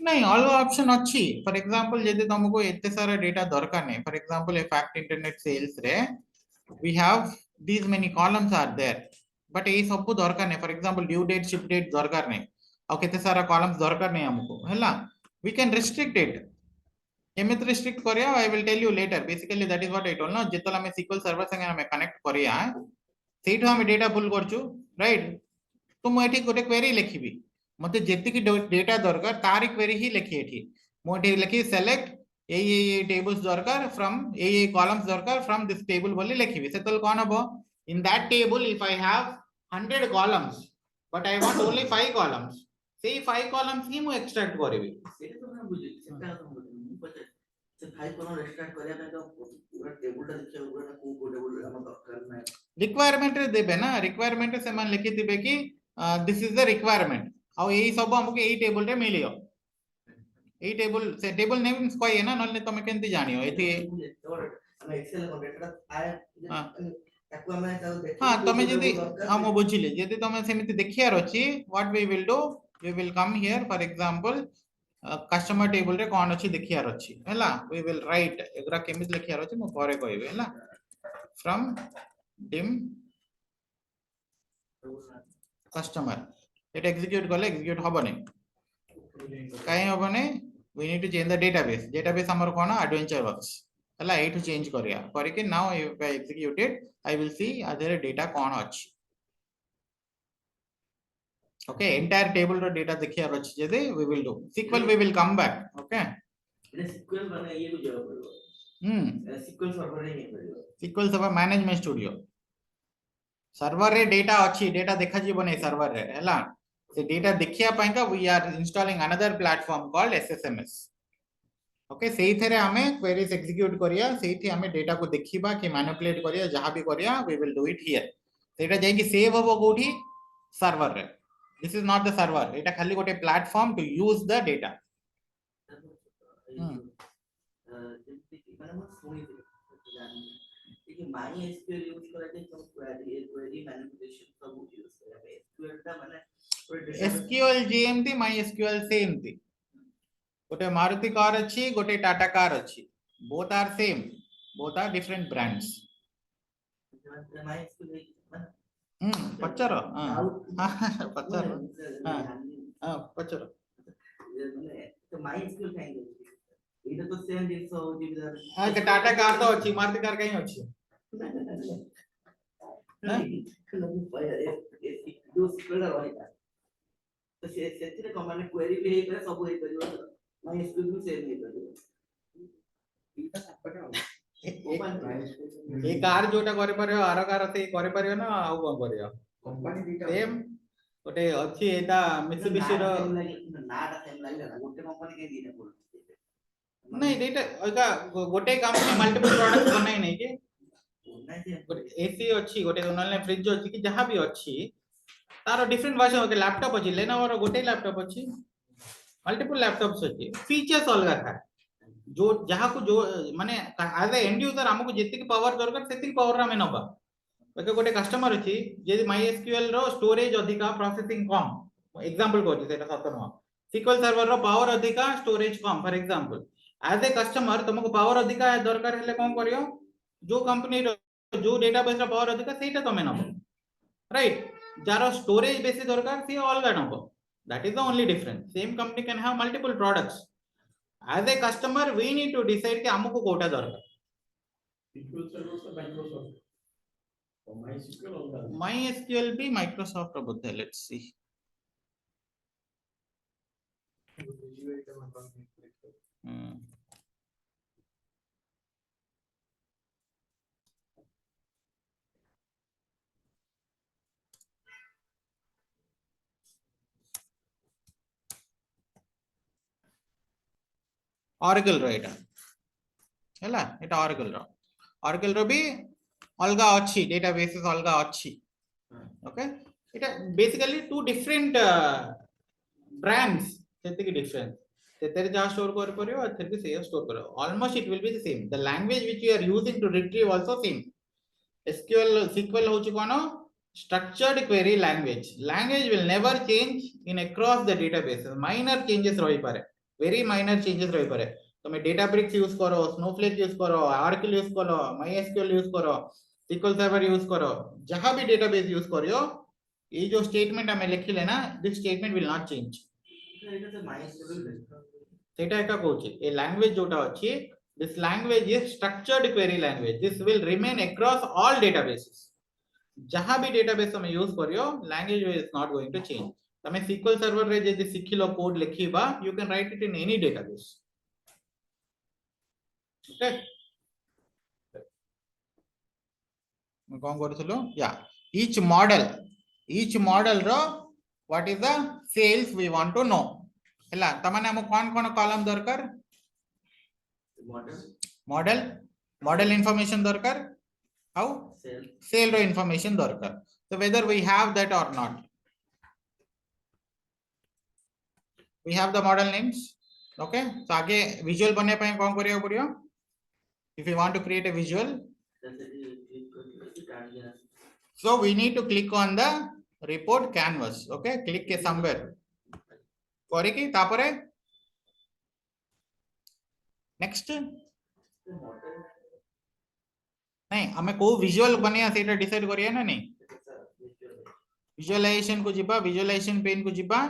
नहीं अलग ऑप्शन अच्छी फॉर एग्जांपल यदि तुमको एते सारा डेटा दरकार नहीं फॉर एग्जांपल ए फैक्ट इंटरनेट सेल्स रे we have these many columns are there but ए सब को दरकार नहीं for example due date ship date दरकार नहीं और केते सारा कॉलम्स दरकार नहीं हमको हैला वी कैन रिस्ट्रिक्ट इट एमित रिस्ट्रिक्ट करिया I will tell you later basically that is what I told नो जेतला हमें SQL सर्वर संगे हमें कनेक्ट करिया सेठो हम डेटा पुल करछु राइट तो मो एठी गोटे क्वेरी लिखिबी मते जेति की डेटा दरकार तारी क्वेरी ही लिखी एठी मो एठी लिखी सेलेक्ट ए टेबल्स दरकार फ्रॉम ए कॉलम्स दरकार फ्रॉम दिस टेबल बोली लिखिबी सेतल कोन हबो in that table if I have 100 columns but I want only 5 columns से 5 कॉलम्स ही मो एक्सट्रैक्ट करबी से तो ना बुझी सेटा तो मुझे पता से 5 कॉलम एक्सट्रैक्ट करिया पे तो पूरा टेबल देखिया पूरा को टेबल हम दरकार नै रिक्वायरमेंट रे देबे ना रिक्वायरमेंट से मान लिखि दिबे कि दिस इज द रिक्वायरमेंट आ एई सब हमको एई टेबल रे मिलियो এই টেবল নেমস কହି না নলে তুমি কেমতি জানিও এতি ଆମେ ଏକ୍ସେଲ କମ୍ପ୍ୟୁଟର ଥାଏ ହଁ। ତାକୁ ଆମେ ତାକୁ ଦେଖି हाँ तमें जदि हाँ मो बुझिली जदि तमें सेमिति देखियार अछि what we will do we will come here for example customer table रे कोन अछि देखियार अछि हैला वी विल राइट एग्रा केमिति लिखियार अछि मो परे कहबे हैला फ्रॉम डिम कस्टमर एटा एग्जीक्यूट करले एग्जीक्यूट हबने काई हबने we need to change the database हमर कोन एडवेंचर वर्क्स हैला एठु चेंज करिया करके now if I executed I will see other data कौन अछि okay entire table रो data देखियार अछि जदि we will do SQL we will come back okay ये SQL बने ये को जवाब पड़ो SQL सर्वर रे नहीं पड़ो SQL Server management studio server रे डेटा अछि डेटा देखा जीवो नै सर्वर रे हैला से डेटा देखिया पई का we are installing another platform called SSMS okay सेही थरे हमें क्वेरीज एग्जीक्यूट करिया सेही थी हमें डेटा को देखिबा कि मैनिपुलेट करिया जहां भी करिया we will do it here सेटा जाई कि सेव होबो कोठी सर्वर रे this is not the server एटा खाली गोटे platform to use the data ମାନେ ମୁଁ ଶୁଣିଥିଲି ଜାଣିନି कि माई एसक्यूएल यूज कराते तो क्वेरी मैनिपुलेशन सब यूज कराते एसक्यूएल टा माने एसक्यूएल जेएमटी माई एसक्यूएल सेम थी गोटे मारुति कार अछि गोटे टाटा कार अछि both are same both are different brands my SQL पचरो पचरो हां पचरो माने तो माई एसक्यूएल काई इधर तो सेम दिस हो जिधर हां टाटा कार तो अछि मारुति कार कहीं अछि नहीं दो स्क्वेयर रहता तो से कमाने क्वेरी भी हे करे सब हे करियो माई एसक्यूएल भी सेम हे करियो ए कार जोटा करे परियो आर कार ते करे परियो ना आउ कोन परियो कंपनी दीटा सेम गोटे अछि एटा मित्सुबिशी रो नाटा सेम लागला गोटे कंपनी के दीने बोल नहीं डेटा ओका गोटे कंपनी मल्टीपल प्रोडक्ट्स बनाई नहीं के एसी अछि गोटे ऑनलाइन फ्रिज अछि कि जहां भी अछि तारो डिफरेंट वर्जन ओके लैपटॉप अछि लेनोवो गोटे लैपटॉप अछि मल्टीपल लैपटॉप्स अछि फीचर्स अलग था जो जहां को जो माने एज ए एंड यूजर हमको जेतिक पावर दरकार सेतिक पावर हमें नबा ओके गोटे कस्टमर अछि जे माई एसक्यूएल रो स्टोरेज अधिका प्रोसेसिंग कम एग्जांपल कहछि सेटा सत न SQL सर्वर रो पावर अधिका स्टोरेज कम for example as a customer तुमको पावर अधिका दरकार हेले कोन करियो जो कंपनी रो जो डेटाबेस रो पावर अधिका सेटा तमे नबो राइट जारो स्टोरेज बेसी दरकार सी अलगा नबो that is the only difference same company can have multiple products as a customer we need to decide कि हमको कोटा दरकार SQL Server से माइक्रोसॉफ्ट और MySQL अलग MySQL भी माइक्रोसॉफ्ट रो बोलते लेट्स सी Oracle रो एटा हैला एटा Oracle रो भी अलगा अछि डेटाबेसेस अलगा अछि okay Etah basically to different brands सेति की डिफरेंस सेतेरे जा स्टोर कर परियो और फिर भी से स्टोर करो almost it will be the same the language which you are using to retrieve also same SQL होची कोन structured query language will never change in across the databases minor changes रही पारे very minor changes रही पारे तुम Databricks use करो Snowflake use करो Oracle use करो MySQL use करो SQL Server यूज करो जहां भी डेटाबेस यूज करियो ये जो स्टेटमेंट हमें लिखिले ना this statement will not change सेटा एका कहूची ए लैंग्वेज जोटा अछि this language is structured query language this will remain across all databases जहां भी डेटाबेस हम यूज करियो language is not going to change तमे SQL सर्वर रे जे सिखिलो कोड लिखिबा you can write it in any database okay कोन करथलो या each model रो what is the sales we want to know हला तमाने हम कोन कॉलम दरकार मॉडल इंफॉर्मेशन दरकार how sale ro information darkar so whether we have that or not we have the model names okay तो आगे visual बनने पे कौन करिया पड़ियो if you want to create a visual so we need to click on the report canvas okay click somewhere करे कि तापरे नेक्स्ट नहीं हमें को विजुअल बनिया सेटा डिसाइड करिया ना नहीं विजुअलाइजेशन को जिबा विजुअलाइजेशन पेन को जिबा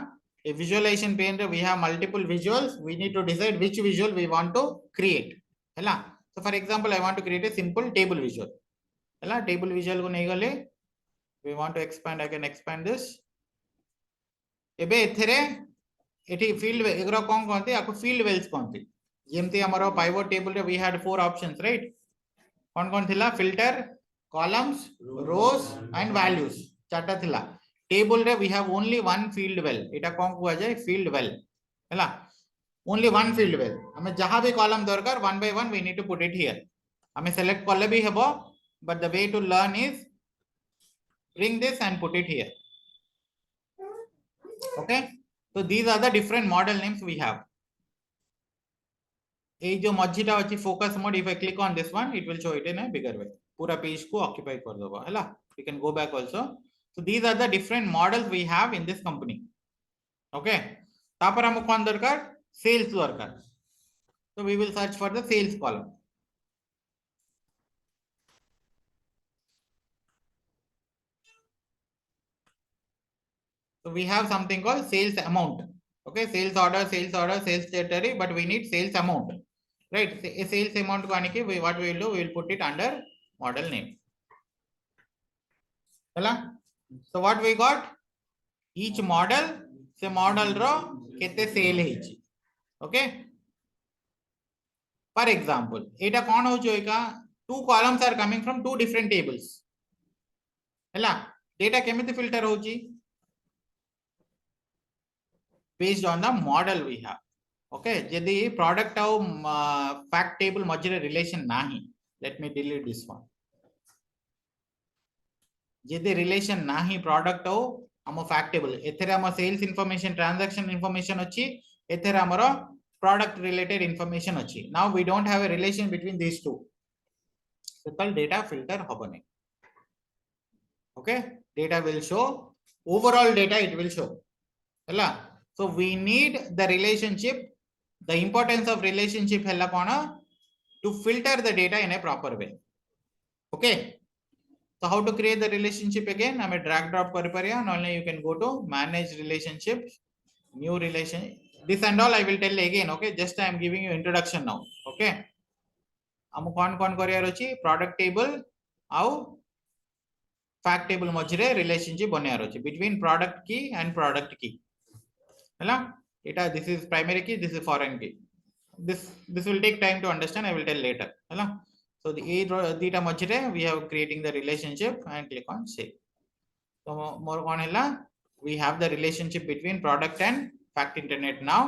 a visualization pane we have multiple visuals we need to decide which visual we want to create हैला so for example I want to create a simple table visual हैला table visual को नहीं गले we want to expand I can expand this एबे एथरे एठी field एगरा कोन कोनते आको field wells कोनते जेमती हमरो pivot table रे we had four options right कोन कोन थिला filter columns rows and values चारटा थिला टेबल रे we have only one field well एटा कोन कुआ जाय field well हैला only one field well हमें जहां भी कॉलम दरकार one by one we need to put it here हमें select करले भी हेबो but the way to learn is bring this and put it here okay so these are the different model names we have ए जो मझीटा अछि focus mode if I click on this one it will show it in a bigger way पूरा page को occupy कर देबो हैला you can go back also so these are the different models we have in this company okay तापर हम कोन दरकार sales दरकार so we will search for the sales column so we have something called sales amount okay sales order sales territory but we need sales amount right a sales amount ko aniki what we will do we will put it under model name हैला so what we got each model से model रो केते cell हेची okay for example एटा कोन हो जोइका two columns are coming from two different tables हैला data केमिति filter होची based on the model we have okay यदि product और fact table मझे relation नाही let me delete this one यदि relation नाही product और हम fact table एथेरे हम sales information transaction information अछि एथेरे हमरो product related information अछि now we don't have a relation between these two so कल data filter हबने okay data will show overall data it will show हैला so we need the relationship the importance of relationship हैला कोना to filter the data in a proper way okay so how to create the relationship again I am drag drop kari pariya normally you can go to manage relationships new relation this and all I will tell again okay just I am giving you introduction now okay हम कोन कोन करियार अछि product table आउ fact table मझरे relationship बनियार अछि between product key and product key हैला एटा this is primary key this is foreign key this will take time to understand I will tell later हैला so the data मझरे we have creating the relationship and click on save so more कोन हैला we have the relationship between product and fact internet now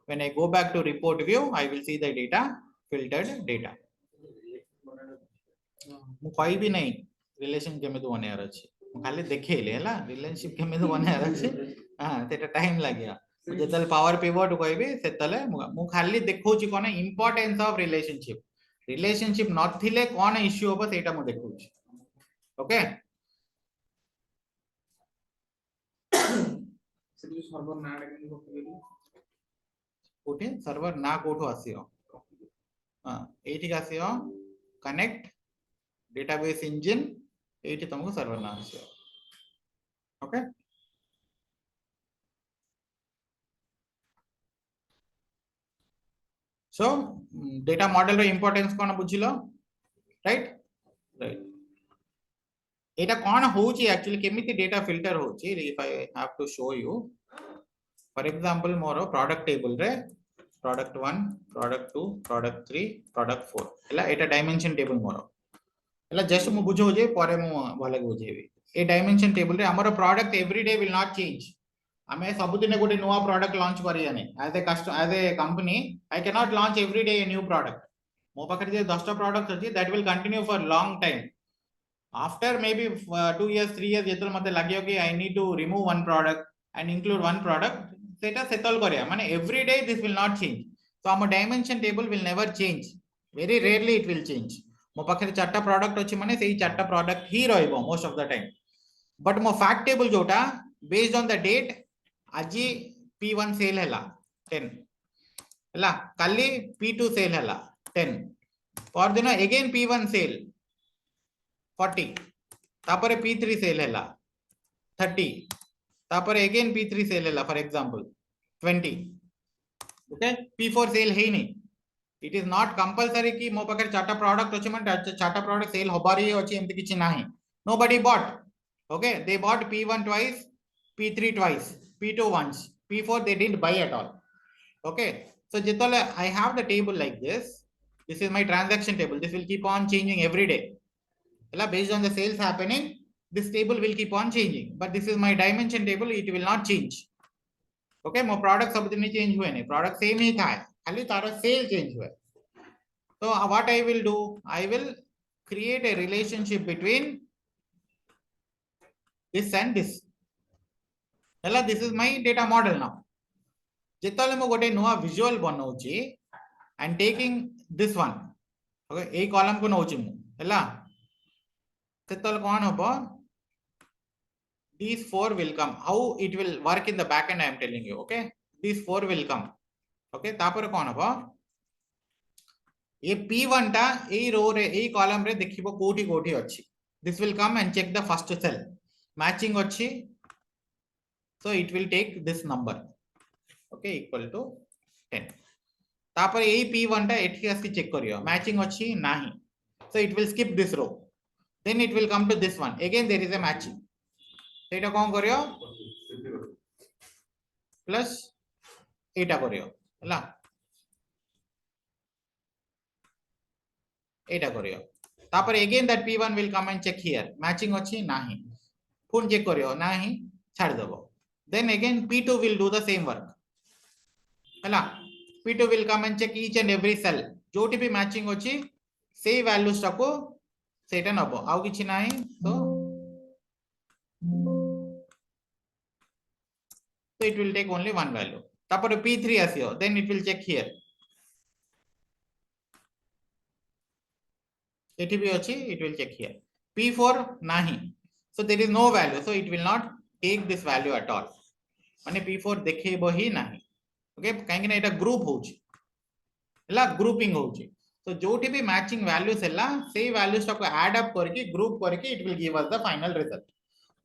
when I go back to report view I will see the data filtered data मु कोई भी नहीं relation केमिति बनियार अछि खाली देखैले हैला रिलेशनशिप केमिति बनियार अछि हां सेटा टाइम लागिया जेतल पावर पिवट कहबी सेतले मु खाली देखौची कोन इंपोर्टेंस ऑफ रिलेशनशिप नथिले कोन इश्यू होबो सेटा मु देखौची ओके सेठी सर्वर नाडा केन कोठेली कोठे सर्वर ना कोठो आसियो हां एठी आसियो कनेक्ट database engine एठी तुमको सर्वर ना आसियो ओके so data model रो इंपोर्टेंस कोन बुझिलो राइट एटा कोन होची एक्चुअली केमिति डेटा फिल्टर होची if I have to show you for example more product table रे product 1 product 2 product 3 product 4 हला एटा डायमेंशन टेबल मोर हला जस्ट मु बुझो जे परे मु भले बुझेबी ए डायमेंशन टेबल रे हमर product every day will not change हमें सब दिन गोटे नुवा प्रोडक्ट लॉन्च करिया नै as a company I can not launch every day a new product मो पाखर जे 10 टा प्रोडक्ट अछि that will continue for long time after may be 2 years 3 years जेतल मते लागियो कि I need to remove one product and include one product सेटा सेटल करिया माने every day this will not change So our dimension table will never change. Very rarely it will change. Mo pakhre chatta product अछि माने सेही chatta product he रहइबो most of the time. But mo fact table जोटा based on the date आजी P1 sale हैला 10 हैला काली P2 sale हैला 10 पर दिन again P1 sale 40 तापरे P3 sale हैला 30 तापरे again P3 sale हैला for example 20 okay P4 sale है नहीं. It is not compulsory कि मो पाखे चार्टा प्रोडक्ट अछि मन चार्टा प्रोडक्ट सेल होबारी अछि एमति किछि नाही. Nobody bought. Okay, they bought P1 twice, P3 twice, P2 once, P4 they didn't buy at all. Okay, so jitole I have the table like this. This is my transaction table. This will keep on changing every day. Based on the sales happening, this table will keep on changing. But this is my dimension table. It will not change. Okay, मो product सब दिन change हुए नहीं. Product same ही था, खाली तारा cell change हुए. So what I will do, I will create a relationship between this and this. This is my data model now. Jetale mo gote nuwa visual banauchi and taking this one. Okay, a column ko nauchi mu. Hela. Jetale kon hobo. These four will come. How it will work in the back end I am telling you. Okay, these four will come. Okay, tapore kon hobo. ये P1 टा ए रो रे ए column रे देखिबो कोठी कोठी अछि. This will come and check the first cell. Matching अछि. So it will take this number. Okay, equal to 10. तापर ए P1 टा एठी आसी चेक करियो. Matching अछि नाही. So it will skip this row. Then it will come to this one. Again there is a matching. सेटा कोन करियो? Plus एटा करियो. हला. एटा करियो. तापर again that P1 will come and check here. Matching अछि नाही. पुन चेक करियो नाही छाड़ देबो. Then again P2 will do the same work. हला. P2 will come and check each and every cell. जोटी भी matching अछि से values टाको सेटा नबो. आउ किछि नाही. So it will take only one value. तापर P3 आसियो. Then it will check here. एठी भी अछि, it will check here. P4 nahi. So there is no value. So it will not take this value at all. माने P4 देखेबो ही नाही. Okay, काहे कि एटा group होची. हला ग्रुपिंग होची. So जोठी भी मैचिंग वैल्यूज हला से वैल्यूज को ऐड अप करके ग्रुप करके it will give us the final result.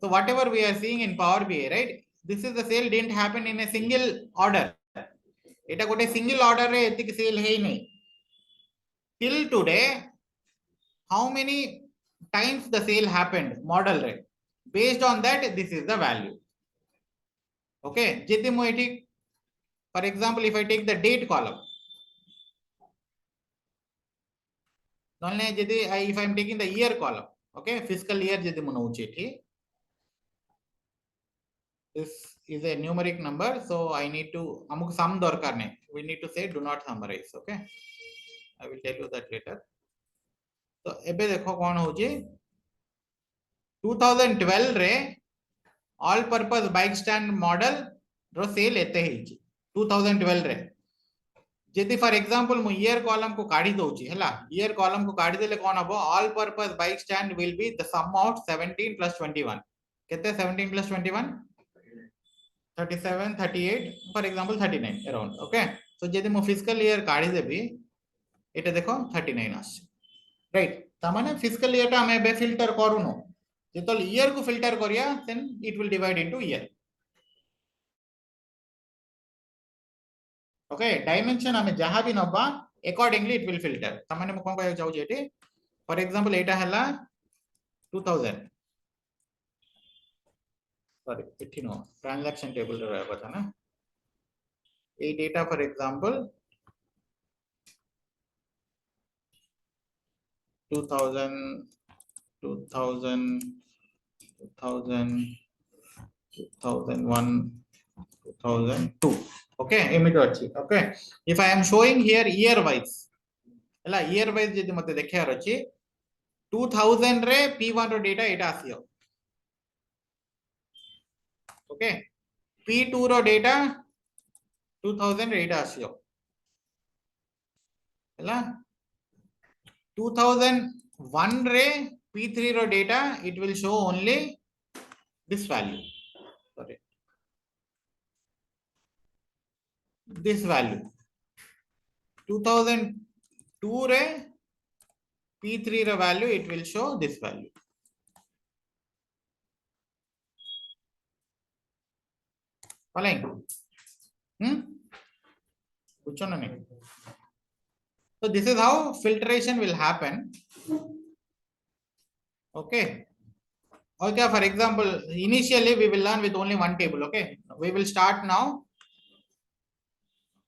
So whatever we are seeing in Power BI, right? This is the sale didn't happen in a single order. एटा गोटे single order रे एतिक cell हे नहीं. Till today how many times the sale happened model rate, based on that this is the value. Okay, jeti mo eti for example if I take the date column, nonne jeti if I am taking the year column, okay, fiscal year jeti mo nauchi eti, this is a numeric number, so I need to amuk sum dorkar nahi, we need to say do not summarize. Okay, I will tell you that later. So ebe dekho kon hoji 2012 रे all purpose bike stand model रो cell एते हेची 2012 रे. जेति for example मु year column को काढी दोची हला. Year column को काढी देले कोन हबो all purpose bike stand will be the sum of 17 plus 21. केते 17 plus 21 37 38 for example 39 around. Okay, so जेति मु फिजिकल ईयर काढी देबी एटा देखो 39 आसी. राइट, त माने फिजिकल ईयर टा हमें बे फिल्टर करूनो. जेतल ईयर को फिल्टर करिया then it will divide into year. Okay, dimension हमें जहां भी नबा accordingly it will filter. तमाने म कोन कहै जाउ जेटी फॉर एग्जांपल एटा हला 2000 सॉरी एठी नो ट्रांजैक्शन टेबल रे रहबा था ना ए डेटा फॉर एग्जांपल 2000 2000 2001 2002. Okay, एमितो अछि. Okay, if I am showing here year wise हला year wise जदि मते देखार अछि 2000 रे P1 रो डेटा एटा आसियो. Okay, P2 रो डेटा 2000 रे एटा आसियो. ହେଲା 2001 रे P3 row data it will show only this value, sorry, this value. 2002 रे P3 row value it will show this value. Following? Which one? So this is how filtration will happen. Okay. Okay, for example, initially we will learn with only one table. Okay, we will start now.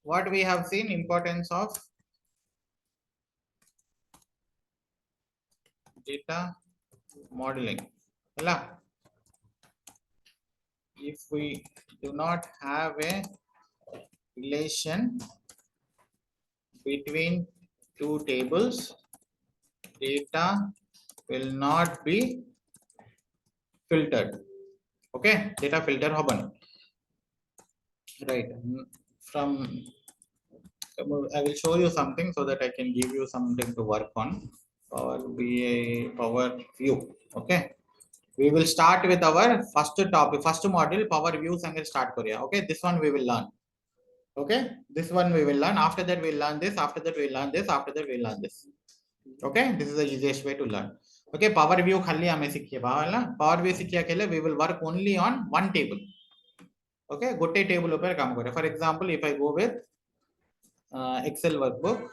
What we have seen, importance of data modeling. If we do not have a relation between two tables, data will not be filtered. Okay, data filter happen. Right. From I will show you something so that I can give you something to work on. Power BI, Power View. Okay. We will start with our first topic, first module, Power Views, and start Korea. Okay, this one we will learn. Okay, this one we will learn. After that, we'll learn this. After that, we'll learn this. After that, we'll learn this. Okay, this is the easiest way to learn. Okay, Power View khali hame sikhiye ba. Power View sikhiya kele we will work only on one table. Okay, gotte table upar kaam kore. For example, if I go with Excel workbook,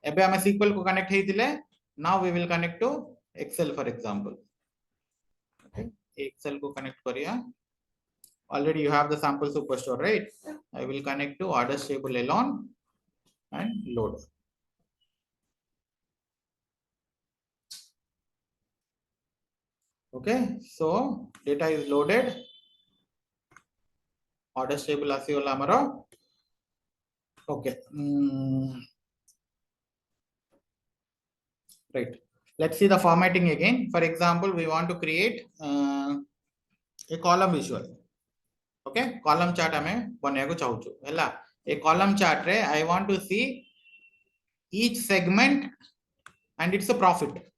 ebe hame SQL ko connect heitile. Now we will connect to Excel, for example. Okay, Excel ko connect kariya. Already you have the sample superstore, right? I will connect to orders table alone and load. Okay, so data is loaded. Orders table asigola amaro. Okay. Right. Let's see the formatting again. For example, we want to create a column visual. Okay, column chart ame banayako chahuchu. Hela, a column chart re I want to see each segment and it's a profit.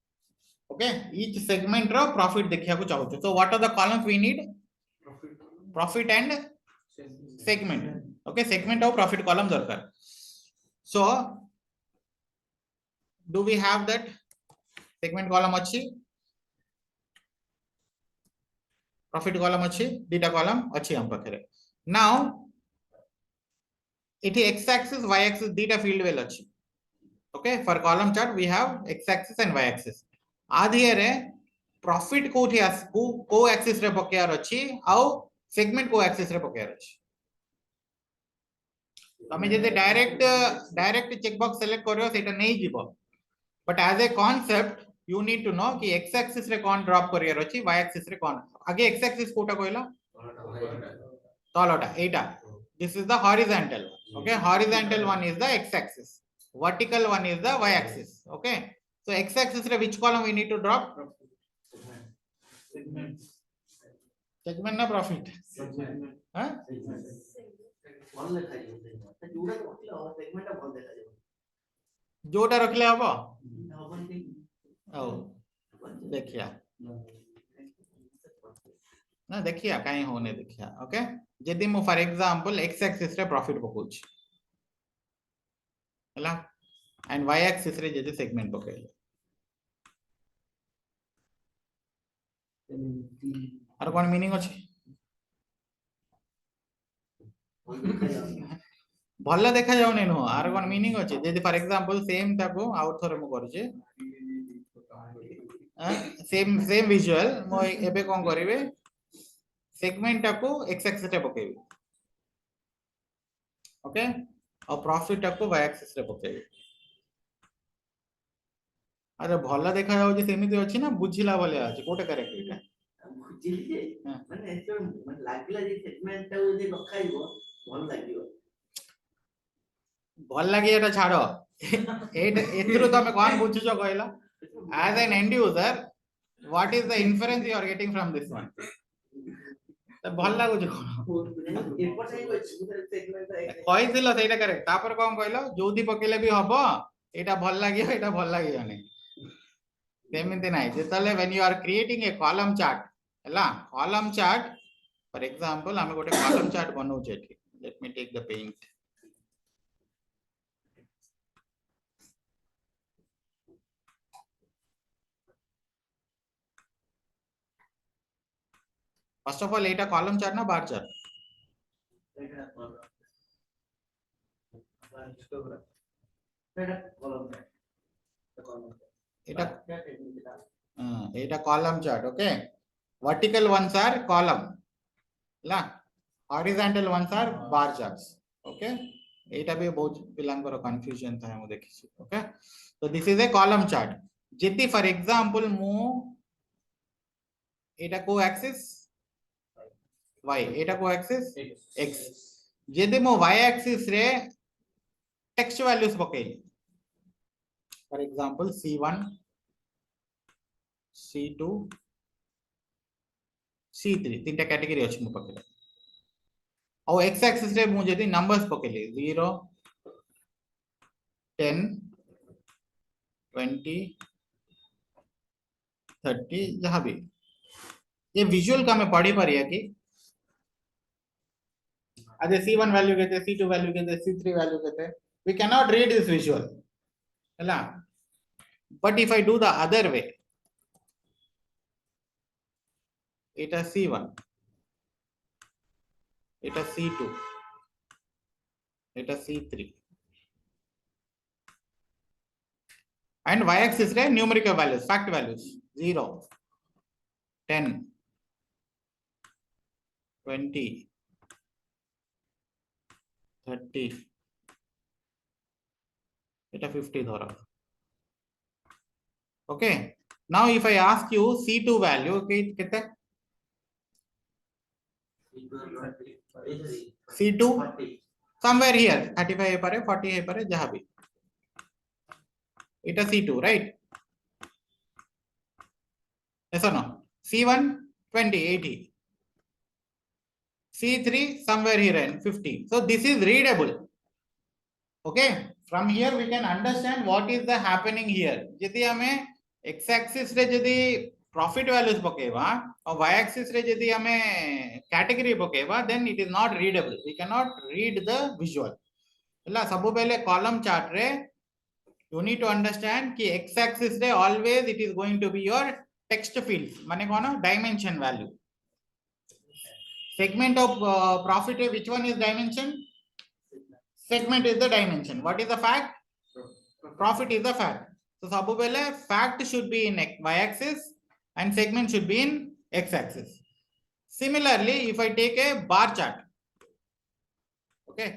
Okay, each segment ro profit dekhiyaku chahuchu. So what are the columns we need? Profit and segment. Okay, segment or profit column darkar. So do we have that segment column achi? Profit column achi, data column achi am pakhare. Now it is x-axis, y-axis, data field well achi. Okay, for column chart we have x-axis and y-axis. Adhiere profit को axis रे पकेयार अछि आउ segment को axis रे पकेयार अछि. तमे जदि direct checkbox select करियो सेटा नहीं जीवो. But as a concept you need to know कि x-axis रे कोन drop करियार अछि, y-axis रे कोन. आगे x-axis कोटा कोइला तलटा एटा. This is the horizontal. Okay, horizontal one is the x-axis. Vertical one is the y-axis. Okay, so x-axis re which column we need to drop? Segment na profit. Huh? जोटा रखले हबो देखिया ना देखिया काई होने देखिया. ओके, जदि मु फॉर एग्जांपल x एक्सिस रे प्रॉफिट पकोछ हला एंड y एक्सिस रे जदि सेगमेंट पकेले आर कोन मीनिंग अछि भल्ला देखा जाउ नै नो आर कोन मीनिंग अछि. जदि फॉर एग्जांपल सेम ताको आउट थोर मु करजे सेम विजुअल मो एबे कोन करिवे सेगमेंट टाको x एक्सिस रे पकेबे. ओके, और प्रॉफिट टाको y एक्सिस रे पकेबे. अरे भल्ला देखा जाउ जे सेमिति अछि ना बुझिला भले अछि कोटे करेक्ट एटा बुझिली माने एतो माने लागिला जे सेगमेंट टा जे रखाइबो भल लागियो. भल लागी एटा छाड़ो एथरो तमे कोन बुझिजो कहला. As an end user, what is the inference you are getting from this one? तो भल लागु जे कोन एपर साइड अछि सेगमेंट टा कहिथिलो सेटा करेक्ट. तापर कोन कहलो जोदी पकेले भी हबो एटा भल लागियो एटा भल लागियोनी सेमिति नाही जेतले when you are creating a column chart हला कॉलम चार्ट फॉर एग्जांपल आमे गोटे कॉलम चार्ट बनाउ छे एठी let me take the paint first of all एटा कॉलम चार्ट ना बार चार्ट एटा column chart okay vertical ones are column ला horizontal ones are bar charts okay एटा भी बहुत पिलांकर कंफ्यूजन था मु देखि ओके तो this is a column chart जेति फॉर एग्जांपल मु एटा को एक्सिस y एटा को एक्सिस x जेदे मो y एक्सिस रे टेक्स्ट वैल्यूज पकेली for example c1 c2 c3 तीनटा कैटेगरी अछि मो पकेले और x एक्सिस रे मु जदी नंबर्स पकेली 0 10 20 30 जहां भी ये विजुअल का मैं पढ़ी पारिया कि अदे c1 वैल्यू केते c2 वैल्यू केते c3 वैल्यू केते we cannot read this visual hela but if I do the other way eta c1 eta c2 eta c3 and y axis re numerical values fact values 0 10 20 30 eta 50 dhara okay now if I ask you c2 value okay kete c2 somewhere here 35 hai pare 40 hai pare jaha bhi eta c2 right yes or no c1 20 80 c3 somewhere here and 50 so this is readable okay from here we can understand what is the happening here जदि हमें x axis रे जदि profit values पकेवा और y axis रे जदि हमें category पकेवा then it is not readable we cannot read the visual हला सबु पहले column chart रे you need to understand कि x axis रे always it is going to be your text fields माने कोन dimension value segment of profit which one is dimension segment is the dimension what is the fact profit is the fact so sabu pele fact should be in y axis and segment should be in x axis similarly if I take a bar chart okay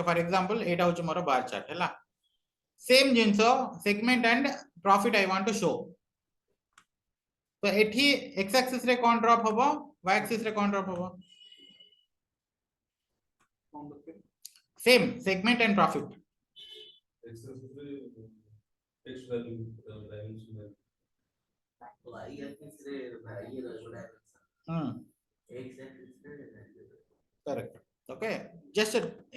for example eta hoche moro bar chart hela same jinso segment and profit I want to show so ethi x axis re kon drop hobo y axis re kon drop hobo same segment and profit text value dimension y axis रे ये dimension x axis रे correct okay just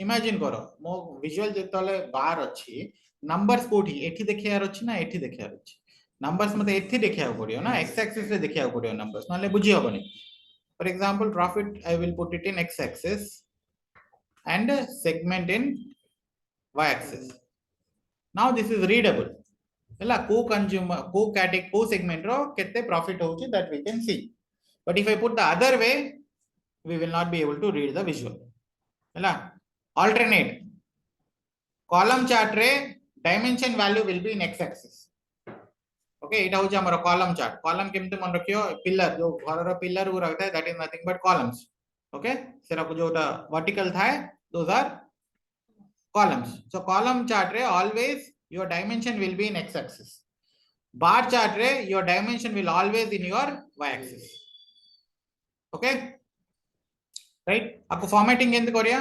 imagine करो मो visual जेतले बार अछि numbers कोठी एठी देखियार अछि ना एठी देखियार अछि नंबर्स मते एठी देखिया पड़ियो ना x axis रे देखिया पड़ियो नंबर्स नाले बुझी होबनी for example profit I will put it in x axis and segment in y axis now this is readable hela co consumer co category co segment ro kete profit hochi that we can see but if I put the other way we will not be able to read the visual hela alternate column chart re dimension value will be in x axis okay eta hochi amara column chart column kemte मन रखियो pillar जो घर रो pillar उ रहता है that is nothing but columns okay सेरा को जोटा vertical थाए those are columns so column chart re always your dimension will be in x axis bar chart re your dimension will always in your y axis okay right आपको formatting केंद्र करिया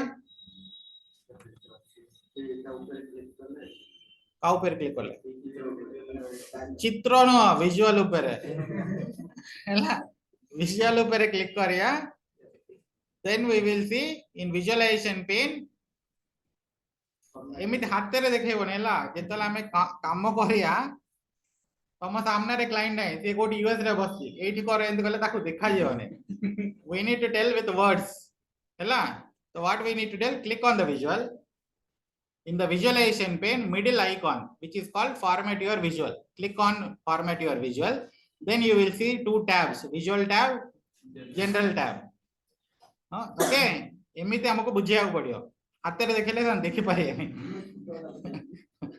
का ऊपर click करले चित्र no visual ऊपर हैला visual ऊपर क्लिक करिया then we will see in visualization pane एमिति हाथ रे देखैबो नेला जेतला हमें काम करिया तम सामने रे क्लाइंट नै से कोड यूएस रे बसची एठी कर एंत कले ताकू देखा जेवने we need to tell with words hela so what we need to tell click on the visual in the visualization pane middle icon which is called format your visual click on format your visual then you will see two tabs visual tab general tab okay एमिति हमको बुझिया पड़ियो हाथ रे देखले हम देखि पारिए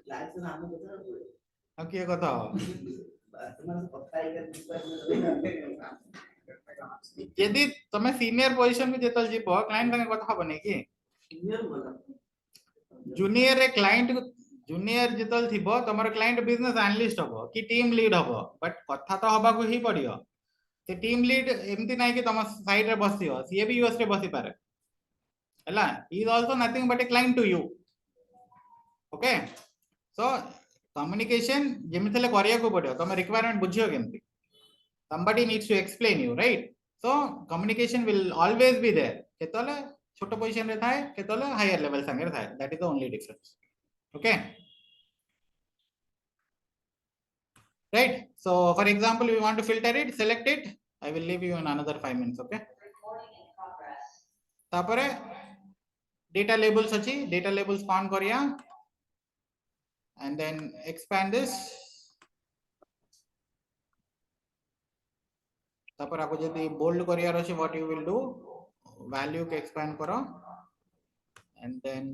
class नाम बता अब किए कथा यदि तमे सीनियर पोजीशन में जेतल जीपो क्लाइंट संगे कथा हबने कि जूनियर रे क्लाइंट जूनियर जेतल थिबो तमर क्लाइंट बिजनेस एनालिस्ट हबो कि टीम लीड हबो बट कथा तो हबा को ही पड़ियो से टीम लीड एमती नाही कि तम साइड रे बसियो सीए भी यूएस रे बसि पारे हला he is also nothing but a client to you okay so communication जेमिथले करिया को पड़ियो तमे रिक्वायरमेंट बुझियो केमती somebody needs to explain you right so communication will always be there केतले छोटो पोजीशन रे थाए केतले हायर लेवल संगे थाए that is the only difference okay right so for example we want to filter it select it I will leave you in another 5 minutes okay तापरे data labels अछि data labels on करिया and then expand this तापर आपको जदी bold करियार अछि what you will do value के expand करो and then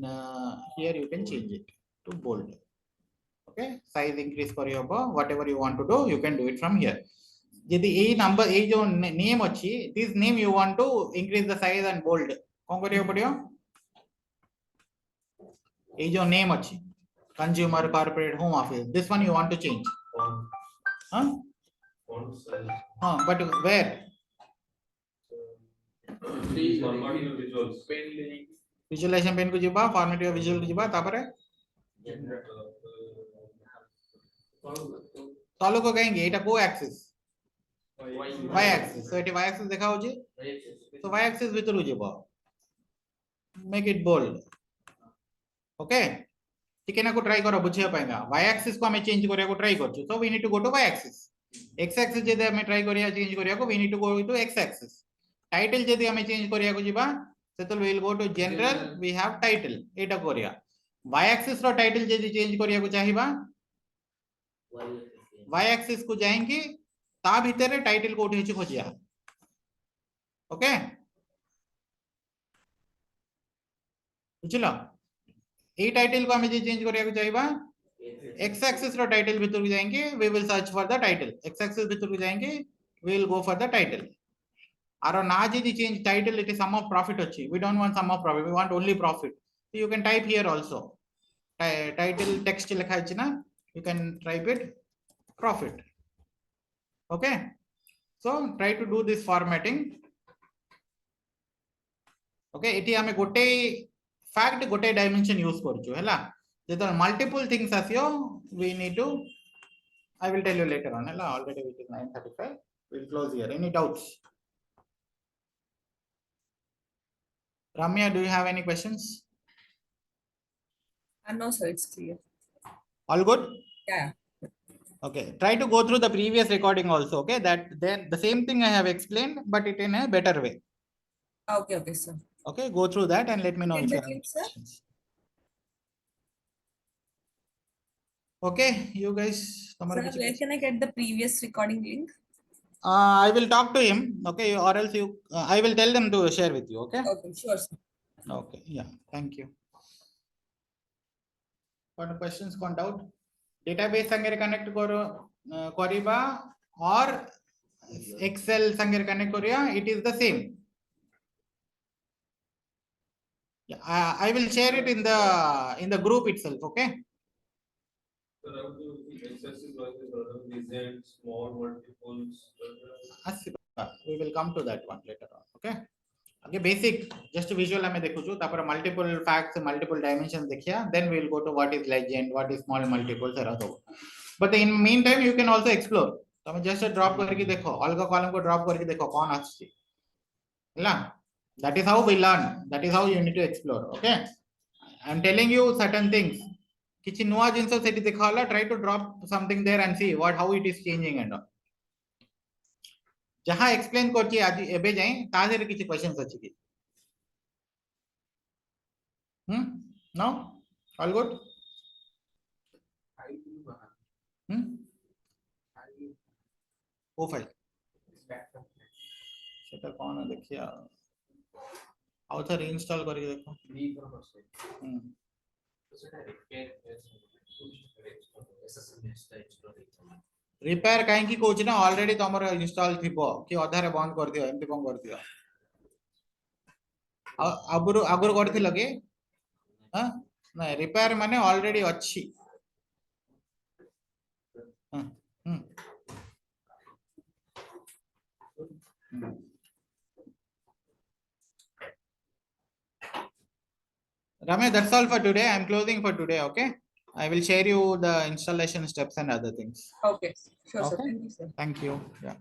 here you can change it to bold okay size increase करी हबो whatever you want to do you can do it from here जदी ए number A जो name अछि this name you want to increase the size and bold कोन करियो पड़ियो ए जो name अछि consumer corporate home office this one you want to change huh but where visualization pane को जिबा format your visual को जिबा तापरे तलो को कहेंगे एटा को axis y axis so eighty y axis देखा होची so y axis भीतर को जिबा make it bold okay ठीक है ना को ट्राई करो बुझिया पाएगा y axis को हमें चेंज करिया को try करछु so we need to go to y axis x axis जदि हमें ट्राई करिया चेंज करिया को we need to go to x axis title जदि हमें चेंज करिया को जिबा सेतल we will go to general we have title एटा करिया y axis रो टाइटल जदि चेंज करिया को चाहिबा y axis को जाएंगे ता भीतर टाइटल कोठी हेची खोजिया ओके बुझलो ए टाइटल को हमें जे चेंज करिया को चाहिबा x axis रो टाइटल भीतर को जाएंगे we will search for the title x axis भीतर को जाएंगे we will go for the title आरो ना जे change title it is sum of profit अछि we don't want sum of profit we want only profit so you can type here also title text लिखा अछि ना you can type it profit okay so try to do this formatting okay eighty हमें गोटे fact गोटे dimension use करछु हैला जेतो multiple things आसियो we need to I will tell you later on हैला already it is 9:35 we will close here any doubts Ramya do you have any questions No sir, it's clear. all good Yeah. okay try to go through the previous recording also okay that then the same thing I have explained but it in a better way Okay sir. okay go through that and let me know Get if the you have link, any sir. questions okay you guys Sir, where can I get the previous recording link? I will talk to him okay or else you I will tell them to share with you okay Okay, sure sir. okay yeah thank you what questions con doubt database संगे connect करो करिबा or excel संगे connect करिया it is the same yeah, I will share it in the group itself okay small multiples we will come to that one later on okay okay basic just visual हमें देखु छु तापर multiple facts multiple dimensions देखिया then we will go to what is legend what is small multiples era सब but in meantime you can also explore तमे just drop करके देखो अलग कॉलम को drop करके देखो कौन आछि हैला that is how we learn that is how you need to explore okay I'm telling you certain things. Kichi nuwa jinso seti dekhala, try to drop something there and see how it is changing and all. Jaha explain korchi aji ebe jaye ta dere kichi questions achi ki. No, all good. O file সেটা কোন দেখিয়া ଆଉ ଥରେ ରିଇନଷ୍ଟଲ କରିକି ଦେଖ। Repair कहीं कौच ना already तुम इंस्टॉल थी कि अधारे बंद कर दियो एमती कौन कर दियो आगुरु आगुरु करथिलो कि हां ना रिपेयर माने ऑलरेडी अच्छी Ramesh, that's all for today. I'm closing for today. Okay, I will share you the installation steps and other things. Okay, sure, sir. Okay. Thank you, sir. Thank you. Yeah.